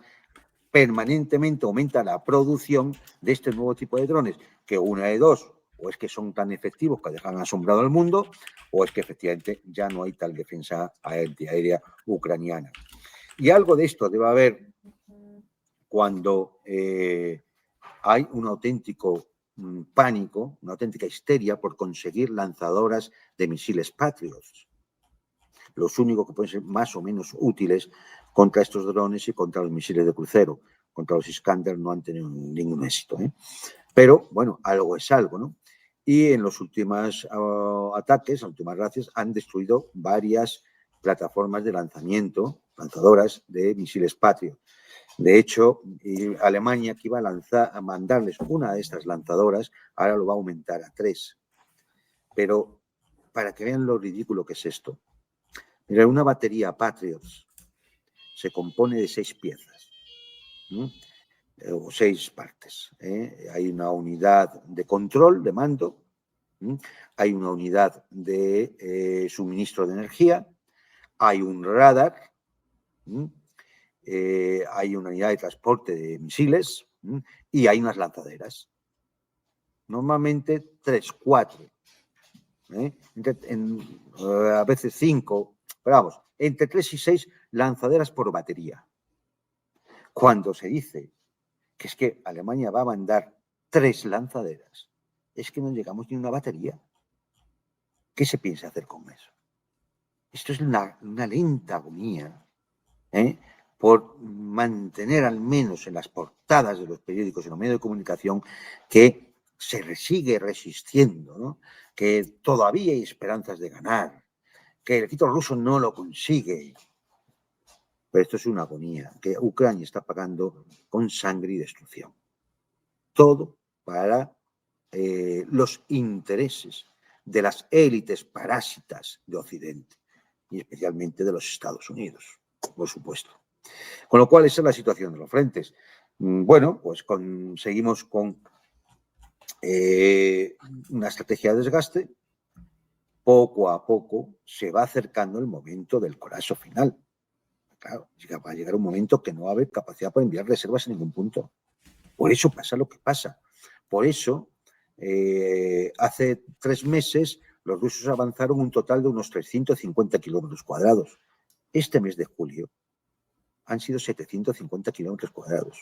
permanentemente aumenta la producción de este nuevo tipo de drones, que una de dos, o es que son tan efectivos que dejan asombrado al mundo, o es que efectivamente ya no hay tal defensa antiaérea ucraniana. Y algo de esto debe haber cuando hay un auténtico pánico, una auténtica histeria por conseguir lanzadoras de misiles Patriot. Los únicos que pueden ser más o menos útiles contra estos drones y contra los misiles de crucero. Contra los Iskander no han tenido ningún éxito. Pero, bueno, algo es algo, ¿no? Y en los últimos ataques, las últimas racias, han destruido varias plataformas de lanzamiento, lanzadoras de misiles Patriot. De hecho, Alemania, que iba a mandarles una de estas lanzadoras, ahora lo va a aumentar a 3. Pero para que vean lo ridículo que es esto, mira, una batería Patriot se compone de 6 piezas, ¿no? O 6 partes. Hay una unidad de control, de mando, hay una unidad de suministro de energía, hay un radar, hay una unidad de transporte de misiles y hay unas lanzaderas. Normalmente 3, 4, a veces 5, pero vamos, entre 3 y 6 lanzaderas por batería. Cuando se dice que es que Alemania va a mandar 3 lanzaderas, es que no llegamos ni a una batería. ¿Qué se piensa hacer con eso? Esto es una lenta agonía, por mantener al menos en las portadas de los periódicos y en los medios de comunicación que se sigue resistiendo, ¿no? Que todavía hay esperanzas de ganar, que el ejército ruso no lo consigue. Pero esto es una agonía que Ucrania está pagando con sangre y destrucción. Todo para los intereses de las élites parásitas de Occidente y especialmente de los Estados Unidos, por supuesto. Con lo cual, esa es la situación de los frentes. Bueno, pues seguimos con una estrategia de desgaste. Poco a poco se va acercando el momento del colapso final. Claro, va a llegar un momento que no va a haber capacidad para enviar reservas en ningún punto. Por eso pasa lo que pasa. Por eso, hace 3 meses, los rusos avanzaron un total de unos 350 kilómetros cuadrados. Este mes de julio han sido 750 kilómetros cuadrados.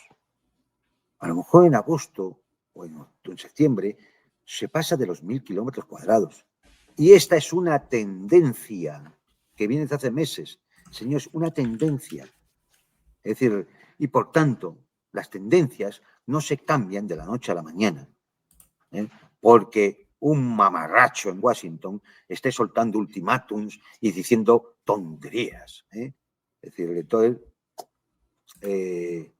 A lo mejor en agosto o en septiembre se pasa de los 1000 kilómetros cuadrados. Y esta es una tendencia que viene desde hace meses. Señores, una tendencia. Es decir, y por tanto, las tendencias no se cambian de la noche a la mañana, porque un mamarracho en Washington esté soltando ultimátums y diciendo tonterías. Es decir, entonces, ¿qué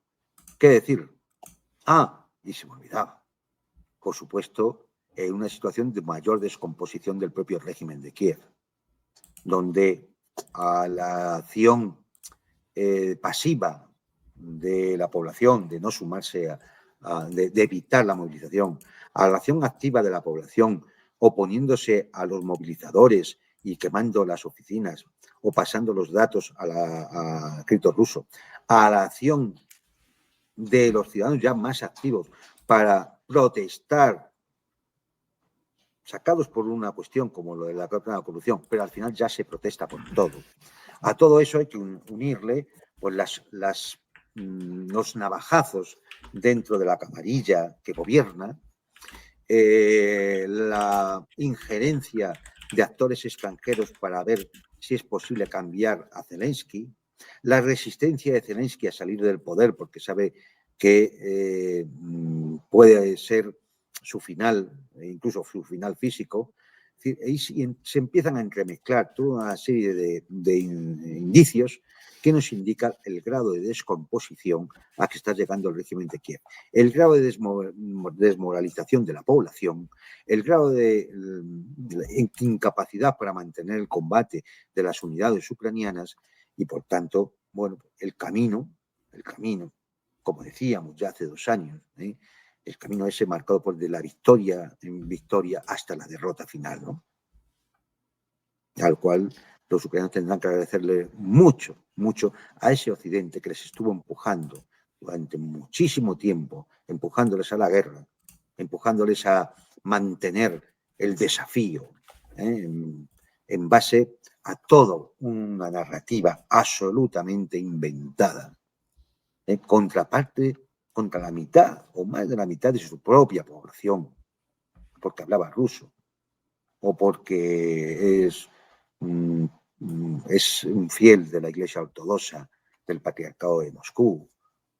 decir? Y se me olvidaba. Por supuesto, en una situación de mayor descomposición del propio régimen de Kiev, donde a la acción pasiva de la población, de no sumarse, de evitar la movilización, a la acción activa de la población, oponiéndose a los movilizadores y quemando las oficinas o pasando los datos al ejército ruso, a la acción de los ciudadanos ya más activos para protestar, sacados por una cuestión como lo de la corrupción, pero al final ya se protesta por todo. A todo eso hay que unirle pues los navajazos dentro de la camarilla que gobierna, la injerencia de actores extranjeros para ver si es posible cambiar a Zelensky, la resistencia de Zelensky a salir del poder porque sabe que puede ser su final, incluso su final físico, Es decir, ahí se empiezan a entremezclar toda una serie de indicios que nos indican el grado de descomposición a que está llegando el régimen de Kiev, el grado de desmoralización de la población, el grado de incapacidad para mantener el combate de las unidades ucranianas y, por tanto, bueno, el camino, como decíamos ya hace 2 años, el camino ese marcado por de la victoria en victoria hasta la derrota final, ¿no? Al cual los ucranianos tendrán que agradecerle mucho a ese occidente que les estuvo empujando durante muchísimo tiempo, empujándoles a la guerra, empujándoles a mantener el desafío, en base a toda una narrativa absolutamente inventada, contra la mitad o más de la mitad de su propia población, porque hablaba ruso o porque es un fiel de la Iglesia Ortodoxa del Patriarcado de Moscú,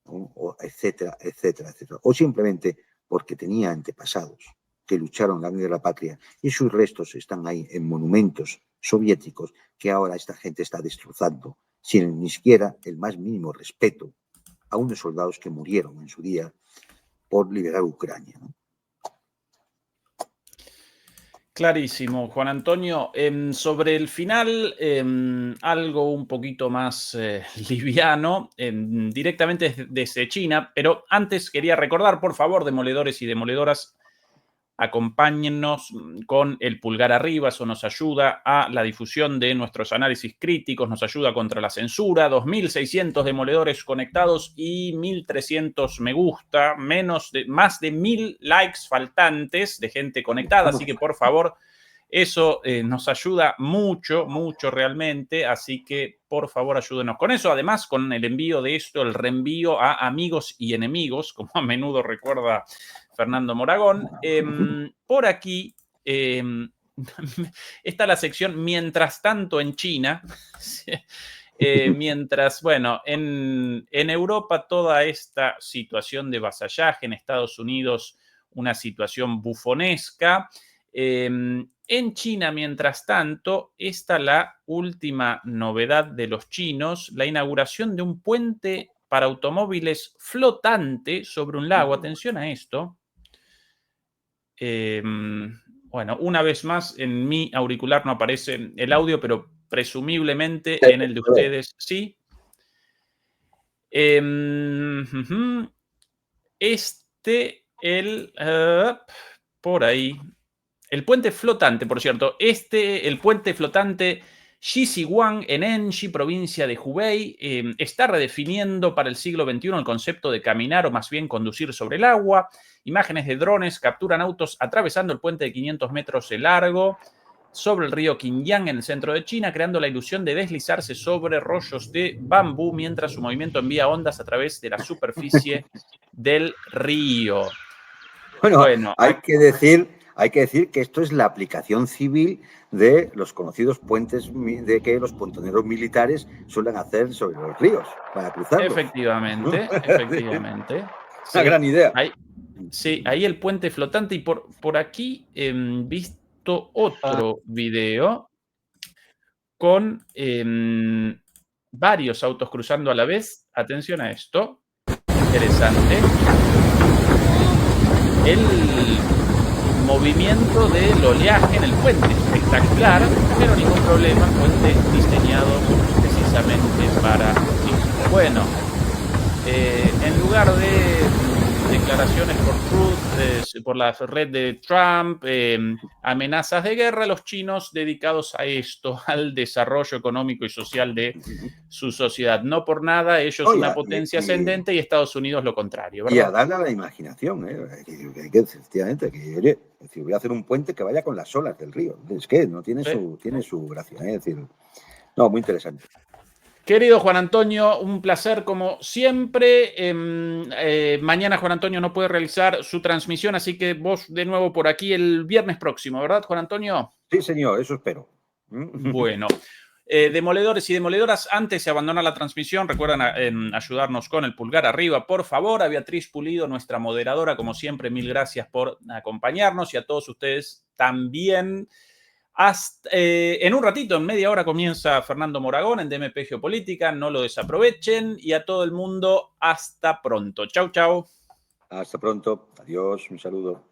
¿no? Etcétera, etcétera, etcétera. O simplemente porque tenía antepasados que lucharon en la vida de la patria y sus restos están ahí en monumentos soviéticos que ahora esta gente está destrozando sin ni siquiera el más mínimo respeto a unos soldados que murieron en su día por liberar Ucrania, ¿no? Clarísimo, Juan Antonio. Sobre el final, algo un poquito más liviano, directamente desde China, pero antes quería recordar, por favor, demoledores y demoledoras, acompáñennos con el pulgar arriba, eso nos ayuda a la difusión de nuestros análisis críticos, nos ayuda contra la censura, 2.600 demoledores conectados y 1.300 me gusta, más de 1.000 likes faltantes de gente conectada, así que por favor, eso nos ayuda mucho, mucho realmente, así que por favor ayúdenos con eso, además con el envío de esto, el reenvío a amigos y enemigos, como a menudo recuerda Fernando Moragón. Por aquí está la sección Mientras tanto en China. Mientras, bueno, en Europa toda esta situación de vasallaje, en Estados Unidos una situación bufonesca. En China, mientras tanto, está la última novedad de los chinos, la inauguración de un puente para automóviles flotante sobre un lago. Atención a esto. Bueno, una vez más, en mi auricular no aparece el audio, pero presumiblemente en el de ustedes sí. Por ahí. El puente flotante, por cierto. El puente flotante Xishiwang en Enshi, provincia de Hubei, está redefiniendo para el siglo XXI el concepto de caminar o más bien conducir sobre el agua. Imágenes de drones capturan autos atravesando el puente de 500 metros de largo sobre el río Qingyang en el centro de China, creando la ilusión de deslizarse sobre rollos de bambú mientras su movimiento envía ondas a través de la superficie del río. Bueno, hay que decir que esto es la aplicación civil de los conocidos puentes de que los pontoneros militares suelen hacer sobre los ríos para cruzarlos. Efectivamente, efectivamente. Una gran idea. Ahí el puente flotante y por aquí visto otro video con varios autos cruzando a la vez. Atención a esto. Interesante. El movimiento del oleaje en el puente. Espectacular, pero ningún problema. Puente diseñado precisamente para esto. Bueno, en lugar de declaraciones por Truth, por la red de Trump, amenazas de guerra, los chinos dedicados a esto, al desarrollo económico y social de su sociedad. No por nada, ellos una potencia ascendente y Estados Unidos lo contrario, ¿verdad? Y a darle a la imaginación, efectivamente, oye, es decir, voy a hacer un puente que vaya con las olas del río. Es que no tiene su gracia, es decir, no, muy interesante. Querido Juan Antonio, un placer como siempre. Mañana Juan Antonio no puede realizar su transmisión, así que vos de nuevo por aquí el viernes próximo, ¿verdad, Juan Antonio? Sí, señor, eso espero. Bueno, demoledores y demoledoras, antes de abandonar la transmisión, recuerden ayudarnos con el pulgar arriba, por favor. A Beatriz Pulido, nuestra moderadora, como siempre, mil gracias por acompañarnos y a todos ustedes también. En un ratito, en media hora, comienza Fernando Moragón en DMP Geopolítica. No lo desaprovechen. Y a todo el mundo, hasta pronto. Chau, chau. Hasta pronto. Adiós. Un saludo.